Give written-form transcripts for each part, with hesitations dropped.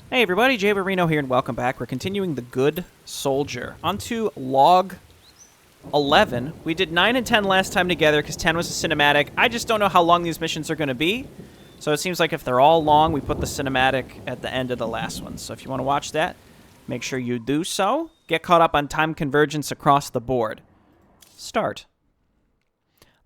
Hey everybody, Jay Barrino here, and welcome back. We're continuing The Good Soldier. On to log 11. We did 9 and 10 last time together because 10 was a cinematic. I just don't know how long these missions are going to be. So it seems like if they're all long, we put the cinematic at the end of the last one. So if you want to watch that, make sure you do so. Get caught up on Time Convergence across the board. Start.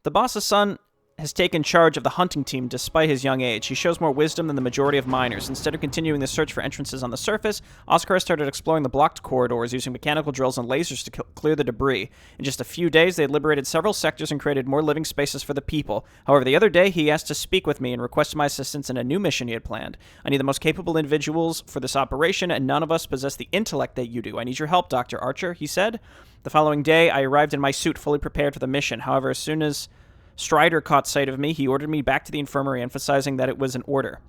The boss's son has taken charge of the hunting team despite his young age. He shows more wisdom than the majority of miners. Instead of continuing the search for entrances on the surface, Oscar has started exploring the blocked corridors using mechanical drills and lasers to clear the debris. In just a few days, they had liberated several sectors and created more living spaces for the people. However, the other day, he asked to speak with me and requested my assistance in a new mission he had planned. I need the most capable individuals for this operation, and none of us possess the intellect that you do. I need your help, Dr. Archer, he said. The following day, I arrived in my suit, fully prepared for the mission. However, as soon as Strider caught sight of me, he ordered me back to the infirmary, emphasizing that it was an order.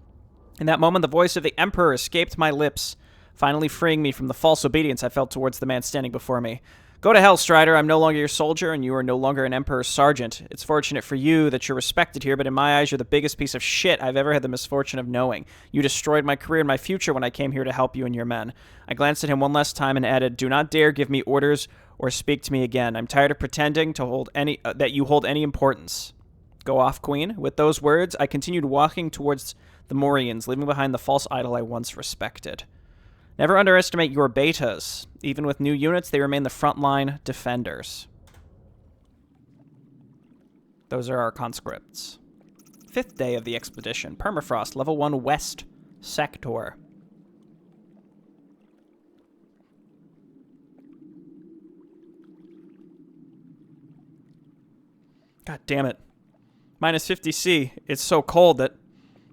In that moment, the voice of the Emperor escaped my lips, finally freeing me from the false obedience I felt towards the man standing before me. Go to hell, Strider. I'm no longer your soldier, and you are no longer an Emperor's sergeant. It's fortunate for you that you're respected here, but in my eyes, you're the biggest piece of shit I've ever had the misfortune of knowing. You destroyed my career and my future when I came here to help you and your men. I glanced at him one last time and added, do not dare give me orders or speak to me again. I'm tired of pretending to hold that you hold any importance. Go off, Queen. With those words, I continued walking towards the Morians, leaving behind the false idol I once respected. Never underestimate your betas. Even with new units, they remain the frontline defenders. Those are our conscripts. 5th day of the expedition. Permafrost, level 1 west sector. God damn it. Minus 50C. It's so cold that...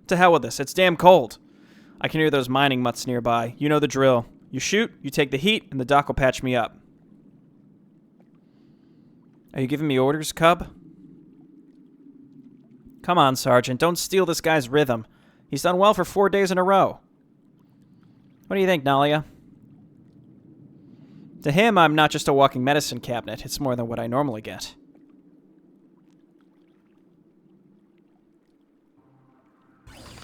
To hell with this. It's damn cold. I can hear those mining mutts nearby. You know the drill. You shoot, you take the heat, and the doc will patch me up. Are you giving me orders, Cub? Come on, Sergeant. Don't steal this guy's rhythm. He's done well for 4 days in a row. What do you think, Nalia? To him, I'm not just a walking medicine cabinet. It's more than what I normally get.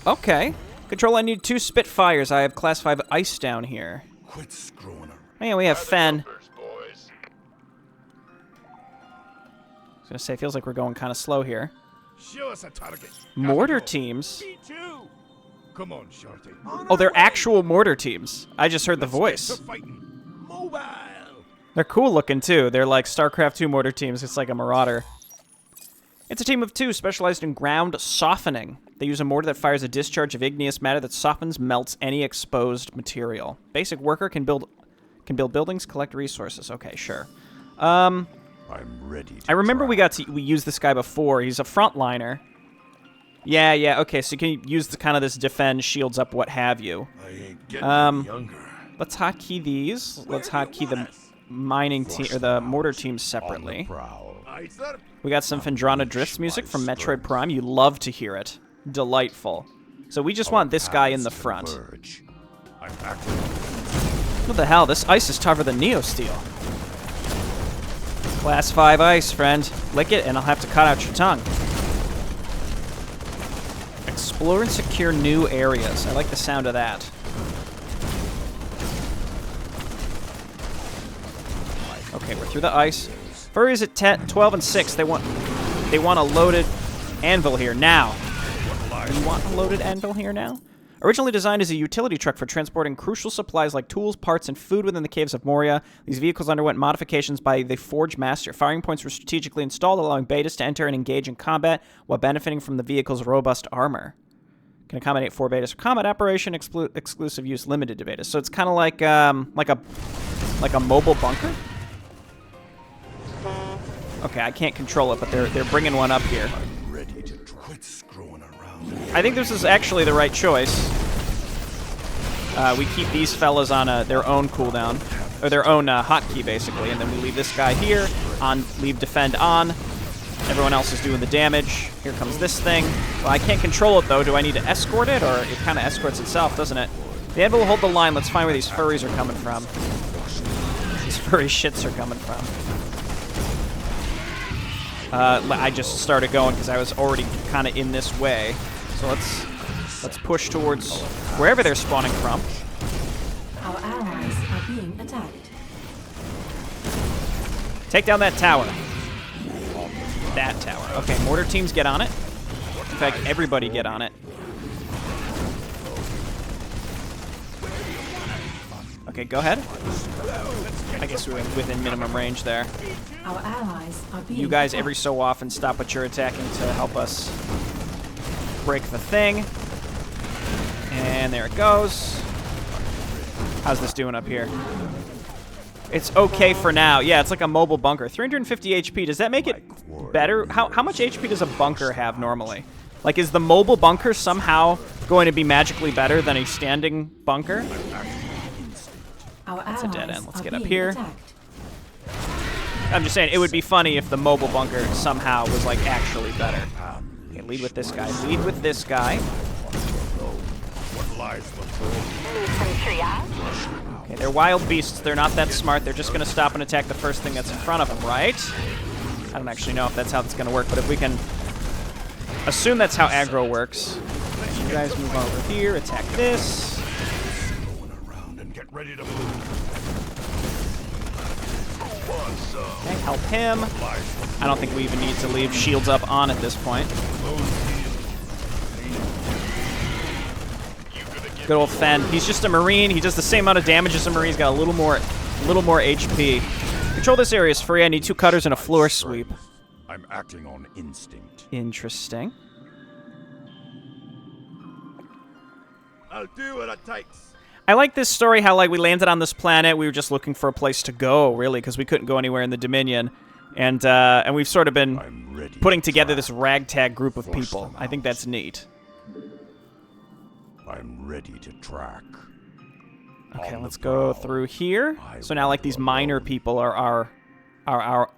Okay. Control, I need 2 Spitfires. I have Class 5 ice down here. Quit screwing around. Oh, yeah, we have Fen. I was going to say, it feels like we're going kind of slow here. Show us a target. Mortar teams? Me too. Come on, Shorty. Oh, they're actual mortar teams. I just heard the voice. Mobile. They're cool looking, too. They're like StarCraft 2 mortar teams. It's like a Marauder. It's a team of 2 specialized in ground softening. They use a mortar that fires a discharge of igneous matter that softens, melts any exposed material. Basic worker can build buildings, collect resources. Okay, sure. I'm ready. I remember we used this guy before. He's a frontliner. Yeah. Okay, so you can use kind of this defend, shields up, what have you. I ain't getting any younger. Let's hotkey these. Let's hotkey the mining team or the mortar teams separately. We got some Fendrana Drifts music from Metroid Prime. You love to hear it. Delightful. So we just want this guy in the front. What the hell? This ice is tougher than Neo Steel. Class 5 ice, friend. Lick it and I'll have to cut out your tongue. Explore and secure new areas. I like the sound of that. Okay, we're through the ice. Furries at 10, 12 and 6. They want a loaded anvil here now. You want a loaded anvil here now? Originally designed as a utility truck for transporting crucial supplies like tools, parts, and food within the caves of Moria, these vehicles underwent modifications by the Forge Master. Firing points were strategically installed, allowing betas to enter and engage in combat while benefiting from the vehicle's robust armor. Can accommodate 4 betas for combat operation, exclusive use limited to betas. So it's kind of like a mobile bunker. Okay, I can't control it, but they're bringing one up here. I'm ready to quit screwing around. I think this is actually the right choice. We keep these fellas on their own cooldown, or their own hotkey, basically, and then we leave this guy here, leave defend on. Everyone else is doing the damage. Here comes this thing. Well, I can't control it, though. Do I need to escort it, or it kind of escorts itself, doesn't it? The anvil will hold the line. Let's find where these furries are coming from. These furry shits are coming from. I just started going because I was already kind of in this way. So let's push towards wherever they're spawning from. Our allies are being attacked. Take down that tower. That tower. Okay, mortar teams get on it. In fact, everybody get on it. Okay, go ahead. I guess we're within minimum range there. Our allies are being You guys attacked. every so often stop what you're attacking to help us break the thing. And there it goes. How's this doing up here? It's okay for now. Yeah, it's like a mobile bunker. 350 HP. Does that make it better? How much HP does a bunker have normally? Like, is the mobile bunker somehow going to be magically better than a standing bunker? Our That's a dead allies end. Let's are get up being here. attacked. I'm just saying, it would be funny if the mobile bunker somehow was, like, actually better. Okay, lead with this guy. Lead with this guy. What lies before? Okay, they're wild beasts. They're not that smart. They're just going to stop and attack the first thing that's in front of them, right? I don't actually know if that's how it's going to work, but if we can assume that's how aggro works. You guys move over here, attack this. Going around and get ready to move. Okay, help him. I don't think we even need to leave shields up on at this point. Good old Fen. He's just a Marine. He does the same amount of damage as a Marine. He's got a little more HP. Control this area is free. I need 2 cutters and a floor sweep. I'm acting on instinct. Interesting. I'll do what it takes. I like this story, how, like, we landed on this planet. We were just looking for a place to go, really, because we couldn't go anywhere in the Dominion. And we've sort of been putting together this ragtag group of people. I think that's neat. I'm ready to track. Okay, let's go through here. So now, like, these minor people are our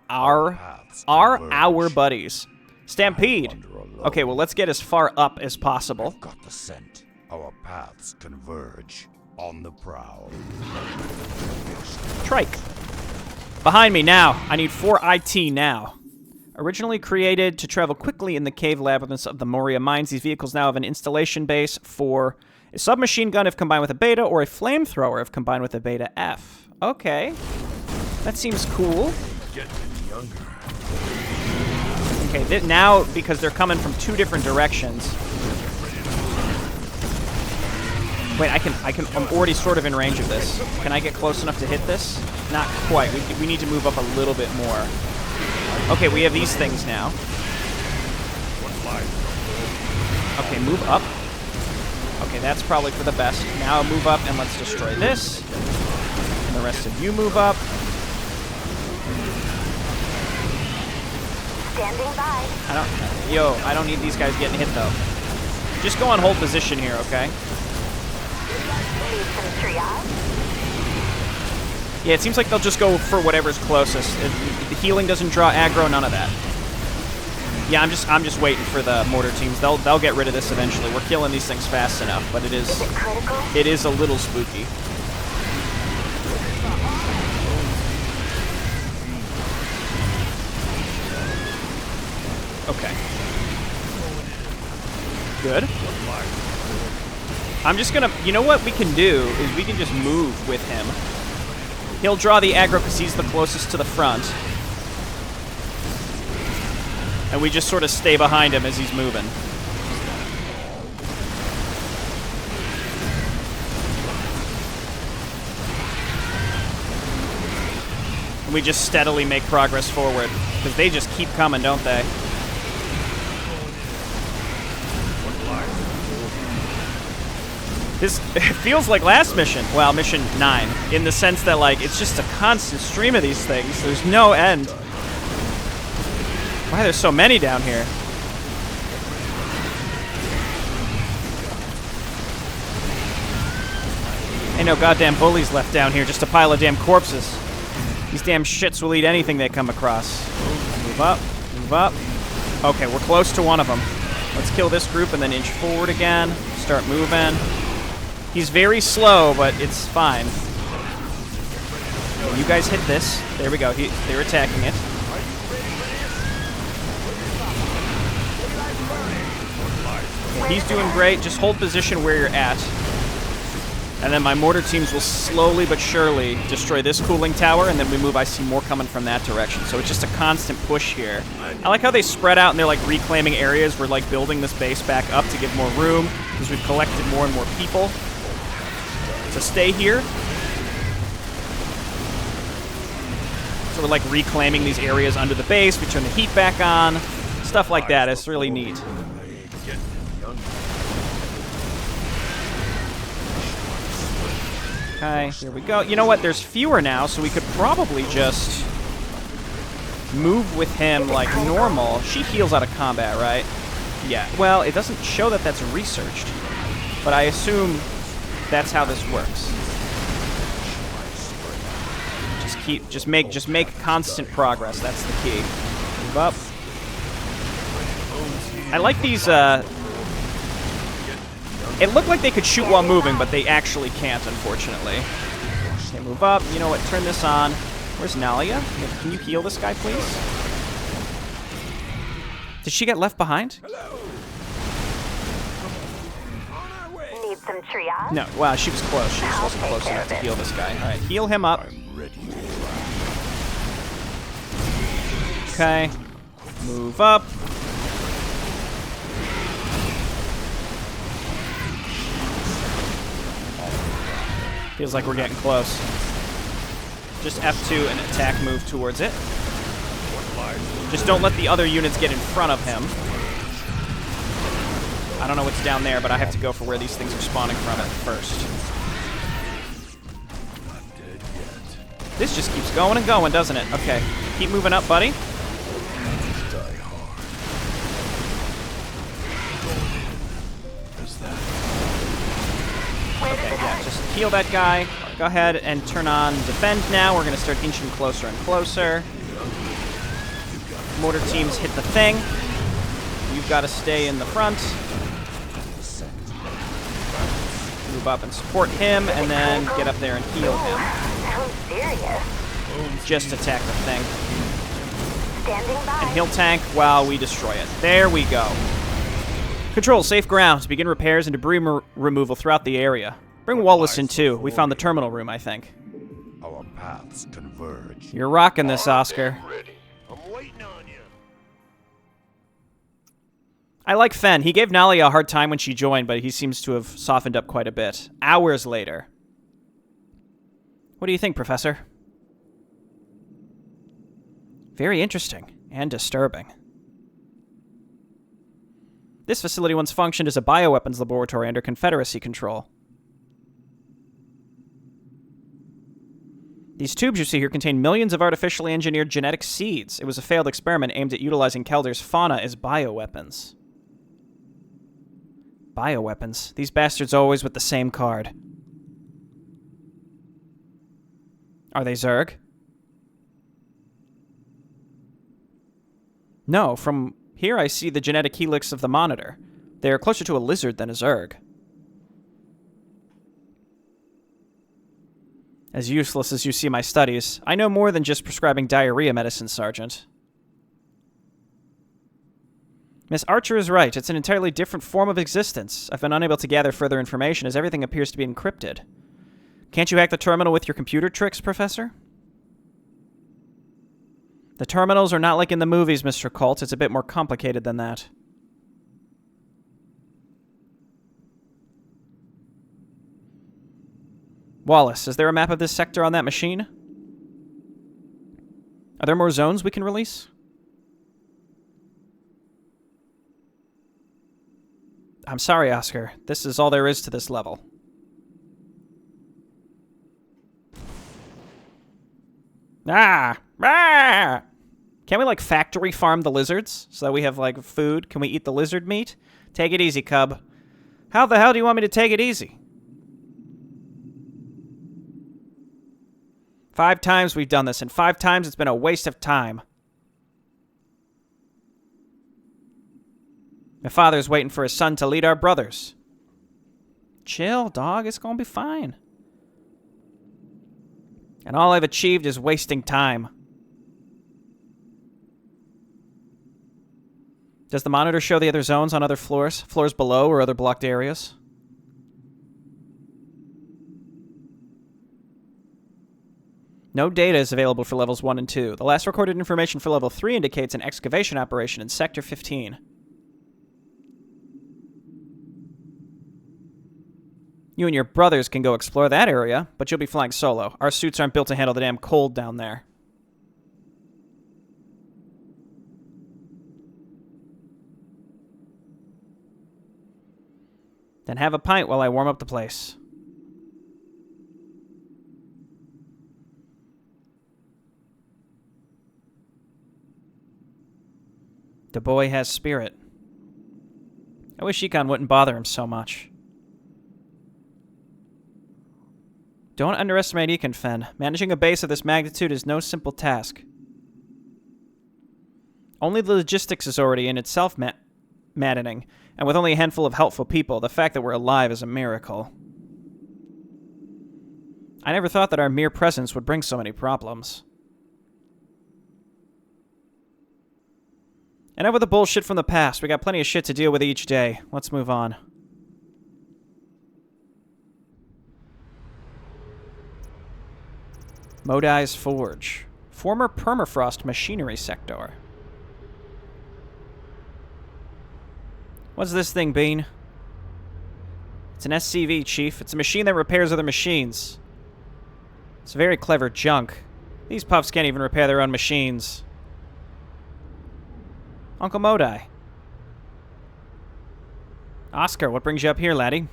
buddies. Stampede. Okay, well, let's get as far up as possible. I've got the scent. Our paths converge on the prowl. Trike. Behind me now. I need 4 IT now. Originally created to travel quickly in the cave labyrinths of the Moria mines, these vehicles now have an installation base for a submachine gun if combined with a beta, or a flamethrower if combined with a beta F. Okay. That seems cool. Getting younger. Okay, now, because they're coming from 2 different directions. Wait, I'm already sort of in range of this. Can I get close enough to hit this? Not quite. We need to move up a little bit more. Okay, we have these things now. Okay, move up. Okay, that's probably for the best. Now move up and let's destroy this. And the rest of you move up. Standing by. I don't need these guys getting hit though. Just go on hold position here, okay? Need some triage? Yeah, it seems like they'll just go for whatever's closest. The healing doesn't draw aggro, none of that. Yeah, I'm just waiting for the mortar teams. They'll get rid of this eventually. We're killing these things fast enough, but it is a little spooky. Okay. Good. I'm just gonna, you know what we can do is we can just move with him. He'll draw the aggro because he's the closest to the front. And we just sort of stay behind him as he's moving. And we just steadily make progress forward. Because they just keep coming, don't they? This it feels like last mission. Well, mission 9. In the sense that, like, it's just a constant stream of these things. There's no end. Why are there so many down here? Ain't no goddamn bullies left down here, just a pile of damn corpses. These damn shits will eat anything they come across. Move up, move up. Okay, we're close to one of them. Let's kill this group and then inch forward again. Start moving. He's very slow, but it's fine. You guys hit this. There we go. They're attacking it. Okay, he's doing great. Just hold position where you're at. And then my mortar teams will slowly but surely destroy this cooling tower, and then we move. I see more coming from that direction. So it's just a constant push here. I like how they spread out and they're like reclaiming areas. We're like building this base back up to give more room because we've collected more and more people to stay here. So we're like reclaiming these areas under the base. We turn the heat back on. Stuff like that. It's really neat. Okay, here we go. You know what? There's fewer now, so we could probably just move with him like normal. She heals out of combat, right? Yeah. Well, it doesn't show that that's researched, but I assume that's how this works. Just make constant progress. That's the key. Move up. I like these. It looked like they could shoot while moving, but they actually can't, unfortunately. Okay, move up. You know what? Turn this on. Where's Nalia? Can you heal this guy, please? Did she get left behind? Need some triage? No. Wow, she was close. She just wasn't close enough to heal this guy. All right, heal him up. Okay. Move up. Feels like we're getting close. Just F2 and attack move towards it. Just don't let the other units get in front of him. I don't know what's down there, but I have to go for where these things are spawning from at first. This just keeps going and going, doesn't it? Okay. Keep moving up, buddy. Okay, yeah, just heal that guy. Go ahead and turn on defend now. We're going to start inching closer and closer. Mortar teams hit the thing. You've got to stay in the front. Move up and support him, and then get up there and heal him. Sounds serious. Just attack the thing. Standing by. And he'll tank while we destroy it. There we go. Control, safe ground. Begin repairs and debris removal throughout the area. Bring Wallace in, too. We found the terminal room, I think. Our paths converge. You're rocking this, Oscar. I'm waiting on you. I like Fen. He gave Nalia a hard time when she joined, but he seems to have softened up quite a bit. Hours later. What do you think, Professor? Very interesting and disturbing. This facility once functioned as a bioweapons laboratory under Confederacy control. These tubes you see here contain millions of artificially engineered genetic seeds. It was a failed experiment aimed at utilizing Kelder's fauna as bioweapons. Bioweapons. These bastards always with the same card. Are they Zerg? No, from here I see the genetic helix of the Monitor. They are closer to a lizard than a Zerg. As useless as you see my studies, I know more than just prescribing diarrhea medicine, Sergeant. Miss Archer is right. It's an entirely different form of existence. I've been unable to gather further information as everything appears to be encrypted. Can't you hack the terminal with your computer tricks, Professor? The terminals are not like in the movies, Mr. Colt. It's a bit more complicated than that. Wallace, is there a map of this sector on that machine? Are there more zones we can release? I'm sorry, Oscar. This is all there is to this level. Ah! Ah! Can we, like, factory farm the lizards so that we have, like, food? Can we eat the lizard meat? Take it easy, cub. How the hell do you want me to take it easy? 5 times we've done this, and 5 times it's been a waste of time. My father's waiting for his son to lead our brothers. Chill, dog. It's gonna be fine. And all I've achieved is wasting time. Does the monitor show the other zones on other floors? Floors below or other blocked areas? No data is available for levels 1 and 2. The last recorded information for level 3 indicates an excavation operation in Sector 15. You and your brothers can go explore that area, but you'll be flying solo. Our suits aren't built to handle the damn cold down there. Then have a pint while I warm up the place. The boy has spirit. I wish Econ wouldn't bother him so much. Don't underestimate Econ, Fen. Managing a base of this magnitude is no simple task. Only the logistics is already in itself maddening, and with only a handful of helpful people, the fact that we're alive is a miracle. I never thought that our mere presence would bring so many problems. Enough with the bullshit from the past. We got plenty of shit to deal with each day. Let's move on. Modai's Forge. Former Permafrost machinery sector. What's this thing, Bean? It's an SCV, Chief. It's a machine that repairs other machines. It's very clever junk. These puffs can't even repair their own machines. Uncle Modai. Oscar, what brings you up here, laddie?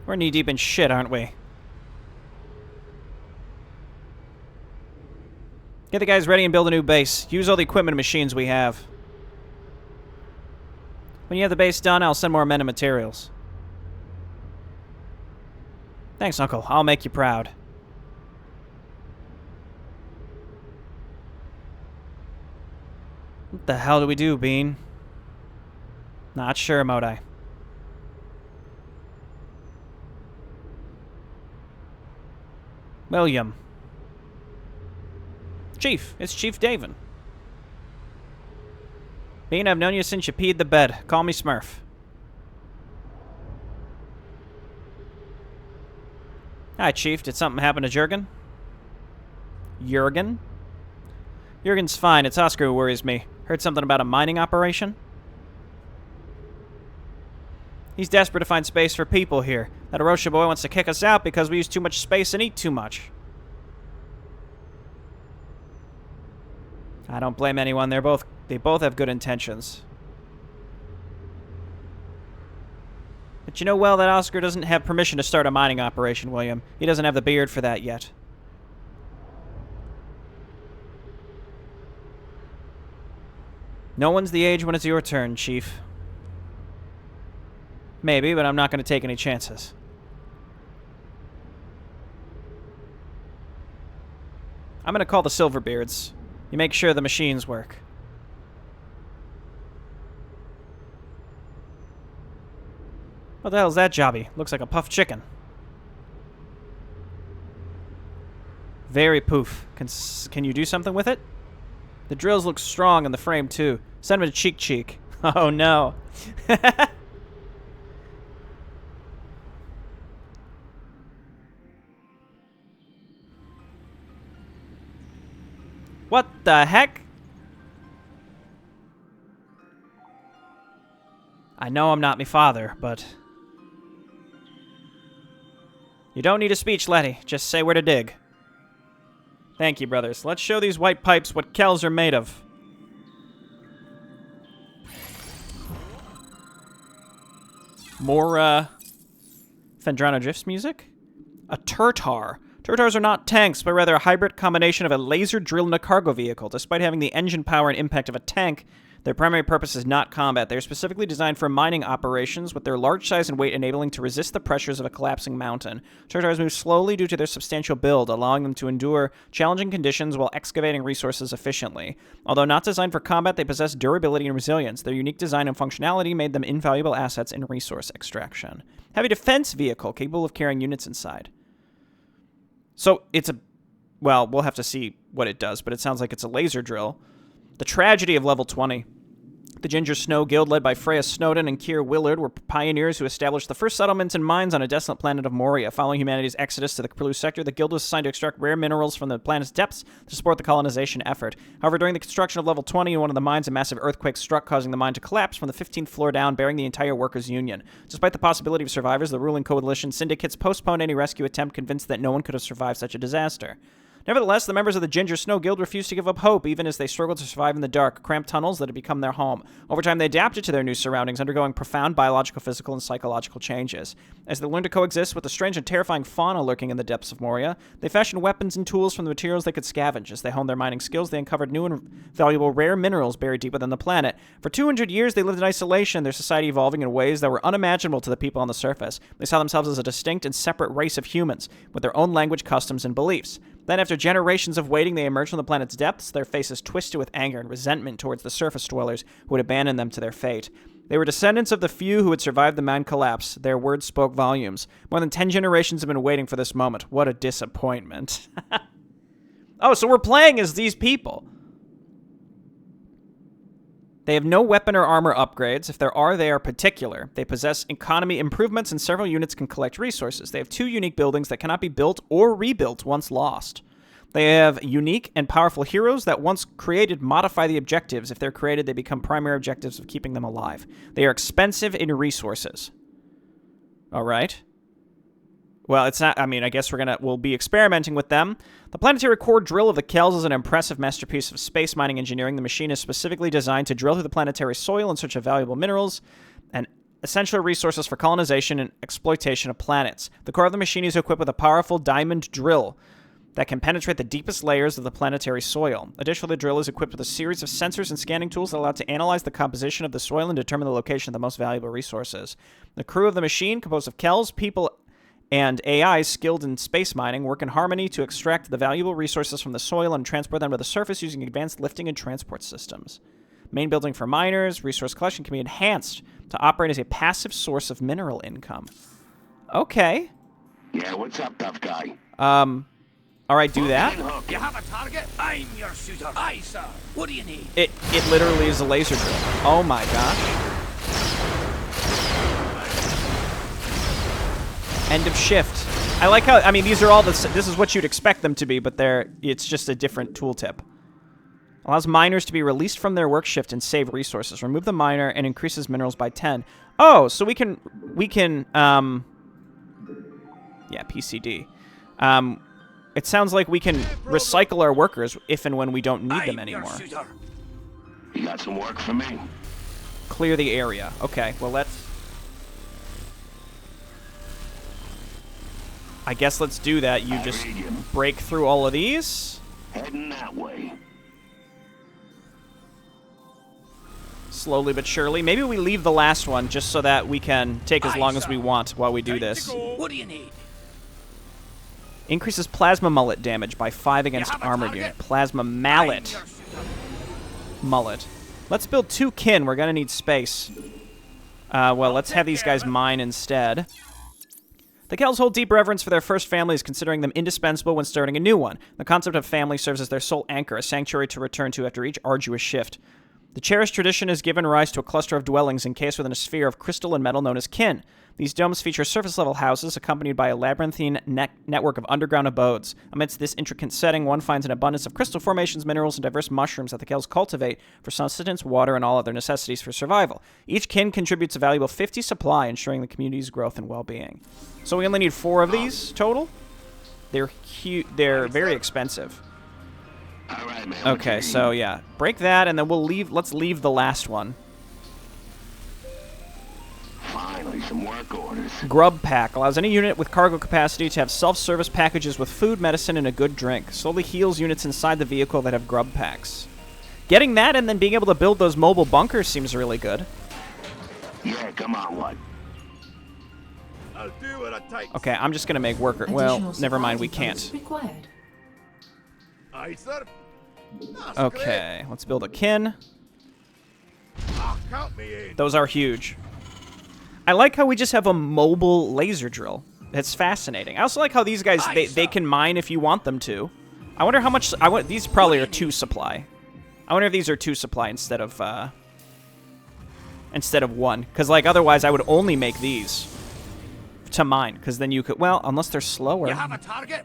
We're knee-deep in shit, aren't we? Get the guys ready and build a new base. Use all the equipment and machines we have. When you have the base done, I'll send more men and materials. Thanks, Uncle. I'll make you proud. What the hell do we do, Bean? Not sure, Modai. William. Chief, it's Chief Davin. Bean, I've known you since you peed the bed. Call me Smurf. Hi, Chief. Did something happen to Jurgen? Jurgen? Jurgen's fine. It's Oscar who worries me. Heard something about a mining operation? He's desperate to find space for people here. That Arosha boy wants to kick us out because we use too much space and eat too much. I don't blame anyone. They both have good intentions. But you know well that Oscar doesn't have permission to start a mining operation, William. He doesn't have the beard for that yet. No one's the age when it's your turn, Chief. Maybe, but I'm not going to take any chances. I'm going to call the Silverbeards. You make sure the machines work. What the hell's that jobby? Looks like a puffed chicken. Very poof. Can you do something with it? The drills look strong in the frame, too. Send him to Cheek Cheek. Oh, no. What the heck? I know I'm not me father, but... You don't need a speech, Letty. Just say where to dig. Thank you, brothers. Let's show these white pipes what Kels are made of. More, Fendrano Drifts music? A Turtar. Turtars are not tanks, but rather a hybrid combination of a laser drill and a cargo vehicle. Despite having the engine power and impact of a tank, their primary purpose is not combat. They are specifically designed for mining operations, with their large size and weight enabling to resist the pressures of a collapsing mountain. Turtars move slowly due to their substantial build, allowing them to endure challenging conditions while excavating resources efficiently. Although not designed for combat, they possess durability and resilience. Their unique design and functionality made them invaluable assets in resource extraction. Heavy defense vehicle, capable of carrying units inside. So, it's a... Well, we'll have to see what it does, but it sounds like it's a laser drill. The tragedy of level 20. The Ginger Snow Guild, led by Freya Snowden and Keir Willard, were pioneers who established the first settlements and mines on a desolate planet of Moria. Following humanity's exodus to the Blue Sector, the Guild was assigned to extract rare minerals from the planet's depths to support the colonization effort. However, during the construction of Level 20 in one of the mines, a massive earthquake struck, causing the mine to collapse from the 15th floor down, bearing the entire workers' union. Despite the possibility of survivors, the ruling coalition syndicates postponed any rescue attempt, convinced that no one could have survived such a disaster. Nevertheless, the members of the Ginger Snow Guild refused to give up hope, even as they struggled to survive in the dark, cramped tunnels that had become their home. Over time, they adapted to their new surroundings, undergoing profound biological, physical, and psychological changes. As they learned to coexist with the strange and terrifying fauna lurking in the depths of Moria, they fashioned weapons and tools from the materials they could scavenge. As they honed their mining skills, they uncovered new and valuable rare minerals buried deep within the planet. For 200 years, they lived in isolation, their society evolving in ways that were unimaginable to the people on the surface. They saw themselves as a distinct and separate race of humans, with their own language, customs, and beliefs. Then, after generations of waiting, they emerged from the planet's depths, their faces twisted with anger and resentment towards the surface dwellers who had abandoned them to their fate. They were descendants of the few who had survived the mine collapse. Their words spoke volumes. More than 10 generations have been waiting for this moment. What a disappointment. Oh, so we're playing as these people. They have no weapon or armor upgrades. If there are, they are particular. They possess economy improvements, and several units can collect resources. They have 2 unique buildings that cannot be built or rebuilt once lost. They have unique and powerful heroes that, once created, modify the objectives. If they're created, they become primary objectives of keeping them alive. They are expensive in resources. All right. Well, it's not, I mean, I guess we'll be experimenting with them. The planetary core drill of the Kels is an impressive masterpiece of space mining engineering. The machine is specifically designed to drill through the planetary soil in search of valuable minerals and essential resources for colonization and exploitation of planets. The core of the machine is equipped with a powerful diamond drill that can penetrate the deepest layers of the planetary soil. Additionally, the drill is equipped with a series of sensors and scanning tools that allow it to analyze the composition of the soil and determine the location of the most valuable resources. The crew of the machine, composed of Kels, people, and AI skilled in space mining, work in harmony to extract the valuable resources from the soil and transport them to the surface using advanced lifting and transport systems. Main building for miners, resource collection can be enhanced to operate as a passive source of mineral income. Okay. Yeah, what's up, tough guy? Alright, do that. You have a target? I'm your shooter. Aye, sir. What do you need? It literally is a laser drill. Oh my gosh. End of shift. I like how, I mean, these are all this is what you'd expect them to be, but it's just a different tooltip. Allows miners to be released from their work shift and save resources. Remove the miner and increases minerals by 10. Oh, so we can, yeah, PCD. It sounds like we can recycle our workers if and when we don't need them anymore. You got some work for me? Clear the area. Okay, well, I guess let's do that. You just break through all of these. Heading that way. Slowly but surely. Maybe we leave the last one just so that we can take as long as we want while we do this. What do you need? Increases plasma mullet damage by 5 against armored unit. Plasma mallet. Mullet. Let's build 2 kin. We're going to need space. Well, let's have these guys mine instead. The Kels hold deep reverence for their first families, considering them indispensable when starting a new one. The concept of family serves as their sole anchor, a sanctuary to return to after each arduous shift. The cherished tradition has given rise to a cluster of dwellings encased within a sphere of crystal and metal known as kin. These domes feature surface-level houses accompanied by a labyrinthine network of underground abodes. Amidst this intricate setting, one finds an abundance of crystal formations, minerals, and diverse mushrooms that the Kels cultivate for sustenance, water, and all other necessities for survival. Each kin contributes a valuable 50 supply, ensuring the community's growth and well-being. So we only need 4 of these total? They're very expensive. All right, man. Okay, so yeah. Break that, and then let's leave the last one. Finally, some work orders. Grub Pack allows any unit with cargo capacity to have self-service packages with food, medicine, and a good drink. Slowly heals units inside the vehicle that have grub packs. Getting that and then being able to build those mobile bunkers seems really good. Yeah, come on, what? I'll do what it takes. Okay, I'm just gonna make worker. Well, never mind, we can't. Required. Aye, sir. Okay, let's build a kin. Count me in. Those are huge. I like how we just have a mobile laser drill. It's fascinating. I also like how these guys, they can mine if you want them to. I wonder how much... these probably are 2 supply. I wonder if these are 2 supply instead of instead of 1. Because, like, otherwise I would only make these to mine. Because then you could... Well, unless they're slower. You have a target?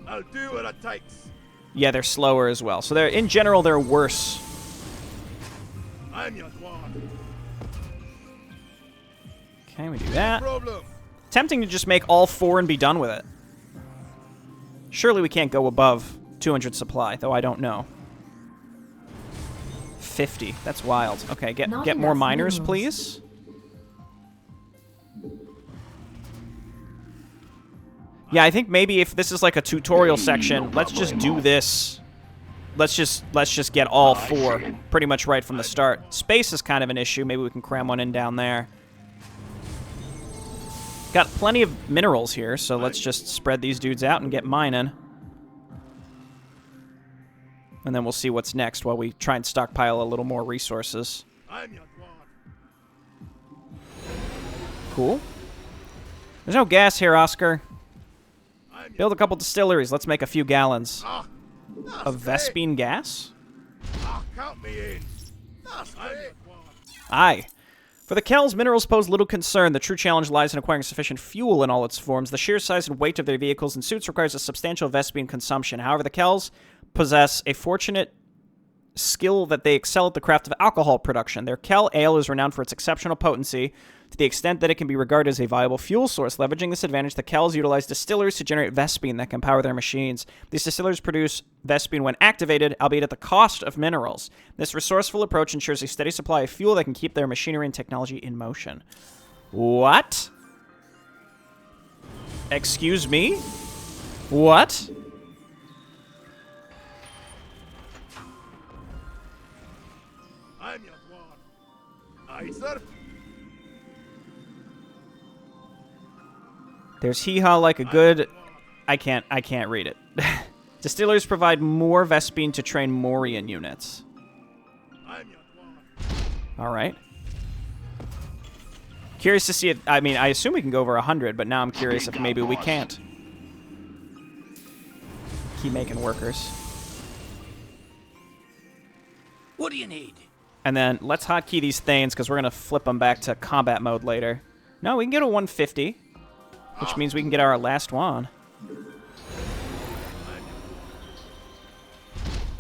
I'll do what it takes. Yeah, they're slower as well. So they're in general, they're worse. I'm your squad. Okay, we do that. Problem. Tempting to just make all 4 and be done with it. Surely we can't go above 200 supply, though I don't know. 50. That's wild. Okay, get more miners, please. Yeah, I think maybe if this is like a tutorial section, let's just do this. Let's just get all 4 pretty much right from the start. Space is kind of an issue. Maybe we can cram one in down there. Got plenty of minerals here, so let's just spread these dudes out and get mining. And then we'll see what's next while we try and stockpile a little more resources. Cool. There's no gas here, Oscar. Build a couple distilleries. Let's make a few gallons of Vespene gas. Count me in. Aye. For the Kels, minerals pose little concern. The true challenge lies in acquiring sufficient fuel in all its forms. The sheer size and weight of their vehicles and suits requires a substantial Vespene consumption. However, the Kels possess a fortunate skill that they excel at the craft of alcohol production. Their Kel ale is renowned for its exceptional potency, to the extent that it can be regarded as a viable fuel source. Leveraging this advantage, the Kels utilize distilleries to generate Vespene that can power their machines. These distilleries produce Vespene when activated, albeit at the cost of minerals. This resourceful approach ensures a steady supply of fuel that can keep their machinery and technology in motion. What? Excuse me? What? I'm your squad. Aye, sir. There's hee-haw like a good... I can't read it. Distillers provide more Vespene to train Morian units. Alright. Curious to see if... I mean, I assume we can go over 100, but now I'm curious if maybe we can't. Keep making workers. What do you need? And then let's hotkey these Thanes, because we're going to flip them back to combat mode later. No, we can get a 150. Which means we can get our last one.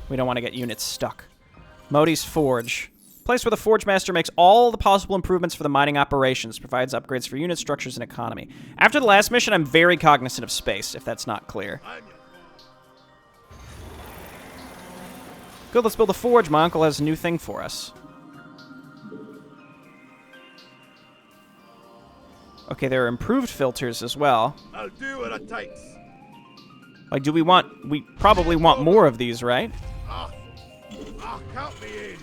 We don't want to get units stuck. Modi's Forge. Place where the Forge Master makes all the possible improvements for the mining operations. Provides upgrades for unit structures and economy. After the last mission, I'm very cognizant of space, if that's not clear. Good, let's build a forge. My uncle has a new thing for us. Okay, there are improved filters as well. I'll do what it takes. Like, do we want... We probably want more of these, right? Count me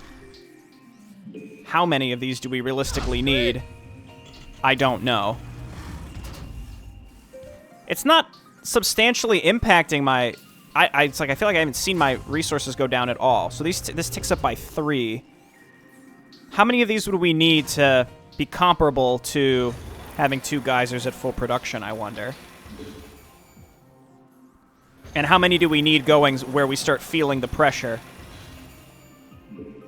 in. How many of these do we realistically need? I don't know. It's not substantially impacting my... it's like I feel like I haven't seen my resources go down at all. So this ticks up by 3. How many of these would we need to be comparable to... having 2 geysers at full production, I wonder. And how many do we need going where we start feeling the pressure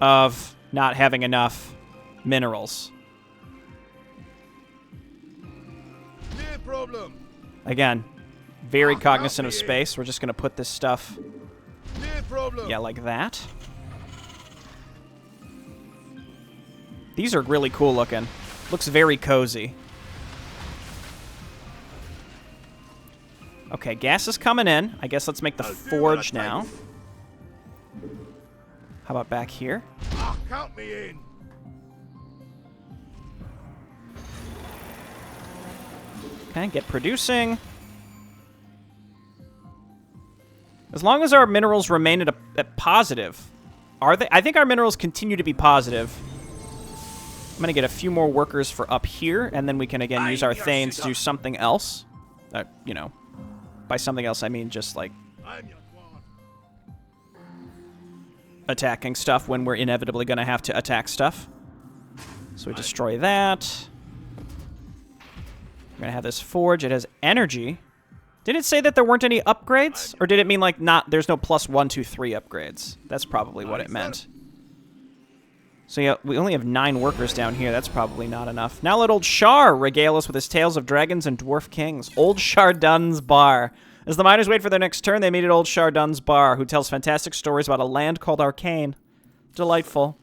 of not having enough minerals? No problem. Again, very cognizant of space. We're just going to put this stuff, No problem. yeah, like that. These are really cool looking. Looks very cozy. Okay, gas is coming in. I guess let's make the forge now. How about back here? Count me in. Okay, get producing. As long as our minerals remain at positive. Are they? I think our minerals continue to be positive. I'm going to get a few more workers for up here, and then we can, again, use our Thanes to do something else. You know, by something else, I mean just, like, attacking stuff when we're inevitably going to have to attack stuff. So we destroy that. We're going to have this forge. It has energy. Did it say that there weren't any upgrades? Or did it mean, like, there's no +1, 2, 3 upgrades? That's probably what it meant. So yeah, we only have 9 workers down here. That's probably not enough. Now let old Shar regale us with his tales of dragons and dwarf kings. Old Shardun's Bar. As the miners wait for their next turn, they meet at old Shardun's Bar, who tells fantastic stories about a land called Arcane. Delightful.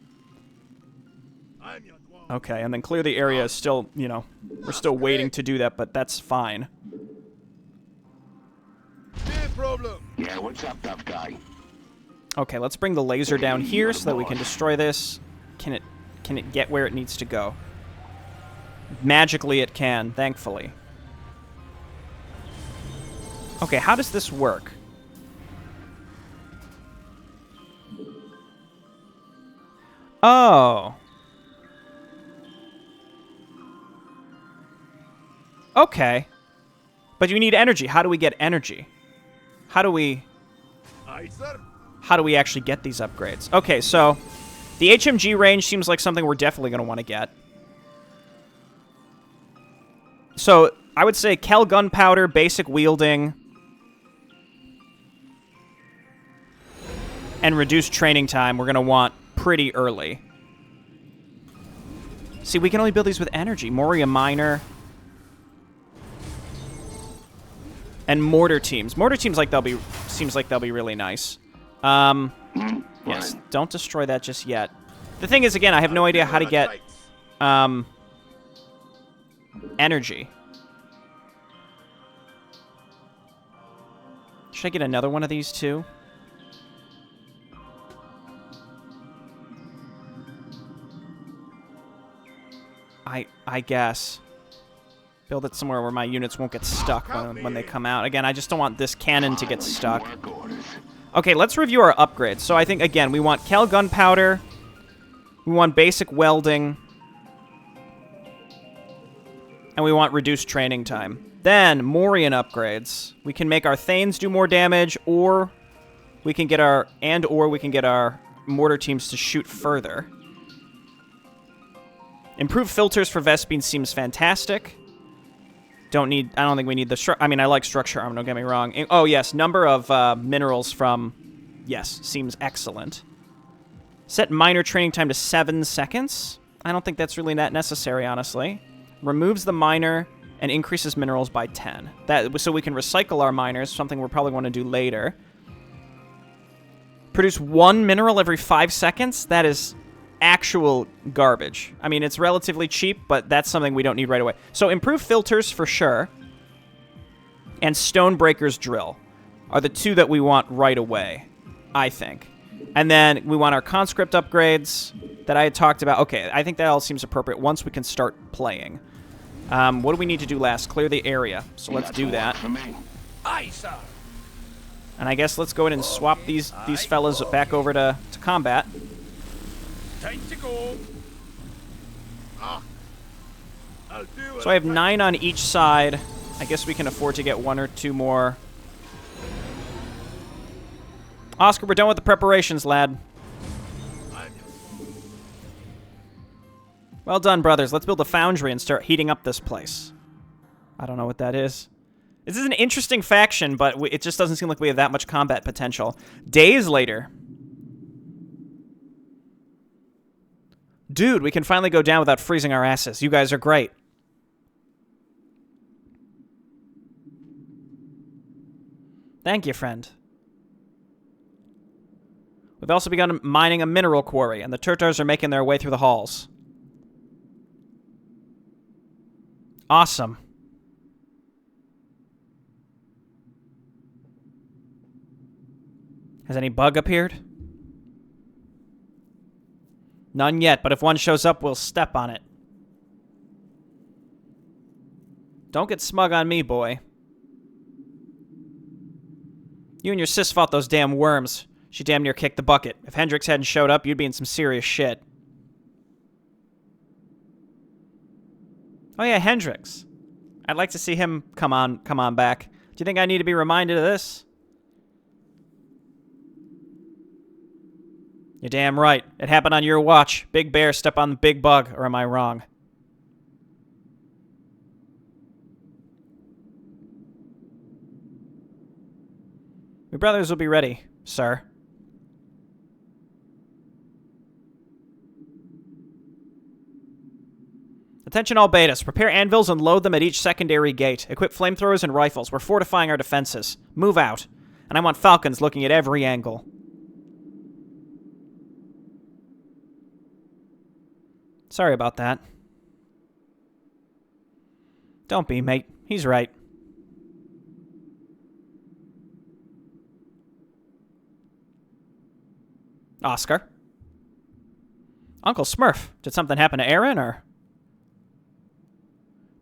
Okay, and then clear the area is still, you know, we're still waiting to do that, but that's fine. Yeah, what's up, tough guy? Okay, let's bring the laser down here so that we can destroy this. Can it get where it needs to go? Magically it can, thankfully. Okay, how does this work? Oh. Okay. But you need energy. How do we get energy? How do we actually get these upgrades? Okay, so the HMG range seems like something we're definitely going to want to get. So I would say Kel gunpowder, basic wielding, and reduced training time we're going to want pretty early. See, we can only build these with energy. Moria Miner. And mortar teams. Mortar teams seems like they'll be really nice. Yes, don't destroy that just yet. The thing is, again, I have no idea how to get energy. Should I get another one of these too? I guess. Build it somewhere where my units won't get stuck when they come out. Again, I just don't want this cannon to get stuck. Okay, let's review our upgrades. So I think, again, we want Kel gunpowder. We want basic welding. And we want reduced training time. Then, Morian upgrades. We can make our Thanes do more damage, or we can get our mortar teams to shoot further. Improved filters for Vespene seems fantastic. I don't think we need the I mean, I like structure armor, don't get me wrong. Oh, yes, number of minerals from... Yes, seems excellent. Set miner training time to 7 seconds. I don't think that's really that necessary, honestly. Removes the miner and increases minerals by 10. So we can recycle our miners, something we'll probably want to do later. Produce 1 mineral every 5 seconds? That is actual garbage. I mean, it's relatively cheap, but that's something we don't need right away. So improve filters for sure. And Stonebreaker's drill are the 2 that we want right away, I think. And then we want our conscript upgrades that I had talked about. Okay, I think that all seems appropriate once we can start playing. What do we need to do last? Clear the area. So let's do that. Aye, sir. And I guess let's go ahead and swap these fellas back over to combat. Time to go. So I have 9 on each side. I guess we can afford to get 1 or 2 more. Oscar, we're done with the preparations, lad. Well done, brothers. Let's build a foundry and start heating up this place. I don't know what that is. This is an interesting faction, but it just doesn't seem like we have that much combat potential. Days later. Dude, we can finally go down without freezing our asses. You guys are great. Thank you, friend. We've also begun mining a mineral quarry, and the Turtars are making their way through the halls. Awesome. Has any bug appeared? None yet, but if one shows up, we'll step on it. Don't get smug on me, boy. You and your sis fought those damn worms. She damn near kicked the bucket. If Hendrix hadn't showed up, you'd be in some serious shit. Oh yeah, Hendrix. I'd like to see him come on back. Do you think I need to be reminded of this? You're damn right. It happened on your watch. Big bear step on the big bug, or am I wrong? Your brothers will be ready, sir. Attention all betas. Prepare anvils and load them at each secondary gate. Equip flamethrowers and rifles. We're fortifying our defenses. Move out. And I want falcons looking at every angle. Sorry about that. Don't be, mate. He's right. Oscar? Uncle Smurf, did something happen to Aaron, or...?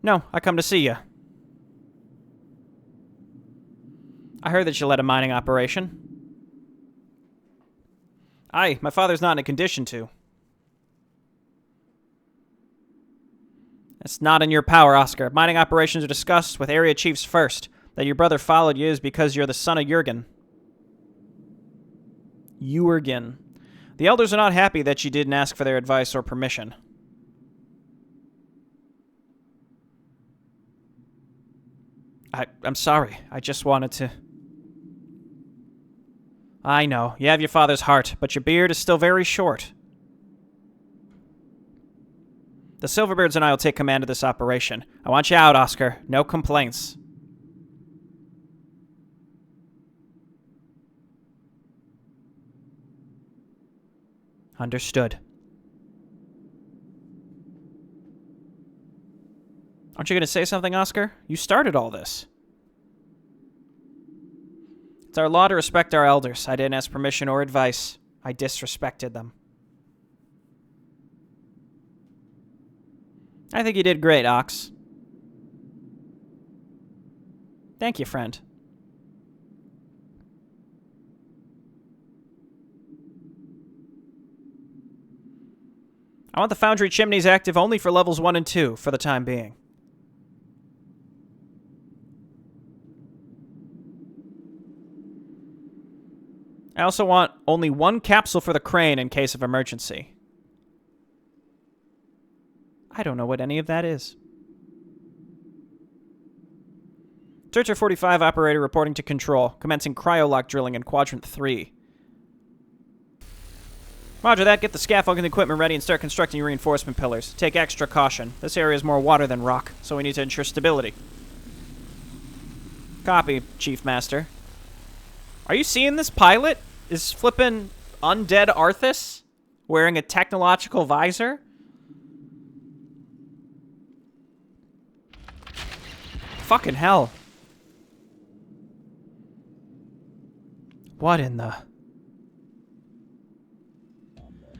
No, I come to see you. I heard that you led a mining operation. Aye, my father's not in a condition to. It's not in your power, Oscar. Mining operations are discussed with area chiefs first. That your brother followed you is because you're the son of Jurgen. Jurgen. The elders are not happy that you didn't ask for their advice or permission. I'm sorry. I just wanted to... I know. You have your father's heart, but your beard is still very short. The Silverbirds and I will take command of this operation. I want you out, Oscar. No complaints. Understood. Aren't you going to say something, Oscar? You started all this. It's our law to respect our elders. I didn't ask permission or advice. I disrespected them. I think you did great, Ox. Thank you, friend. I want the Foundry chimneys active only for levels 1 and 2 for the time being. I also want only 1 capsule for the crane in case of emergency. I don't know what any of that is. Searcher 45 operator reporting to control, commencing cryolock drilling in quadrant 3. Roger that, get the scaffolding equipment ready and start constructing reinforcement pillars. Take extra caution. This area is more water than rock, so we need to ensure stability. Copy, Chief Master. Are you seeing this pilot? Is flippin' undead Arthas wearing a technological visor? Fucking hell. What in the...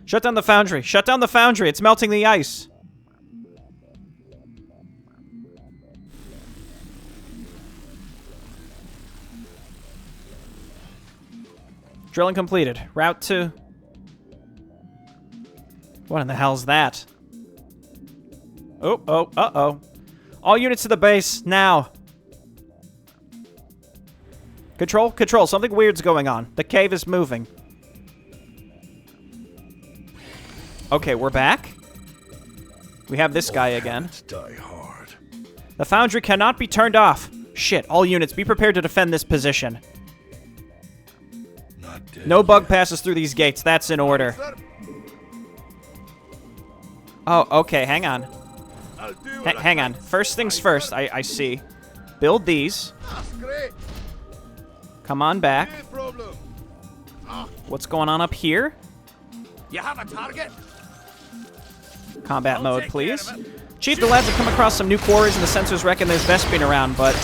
Shut down the Foundry! Shut down the Foundry! It's melting the ice! Drilling completed. Route to... What in the hell's that? Oh, uh-oh. All units to the base, now! Control, something weird's going on. The cave is moving. Okay, we're back. We have this guy again. Die hard. The Foundry cannot be turned off. Shit, all units, be prepared to defend this position. No bug passes through these gates. That's in order. Oh, okay, hang on. Hang on. First things first, I see. Build these. Come on back. What's going on up here? You have a target? Combat mode, please. Chief, the lads have come across some new quarries and the sensors reckon there's Vespene around, but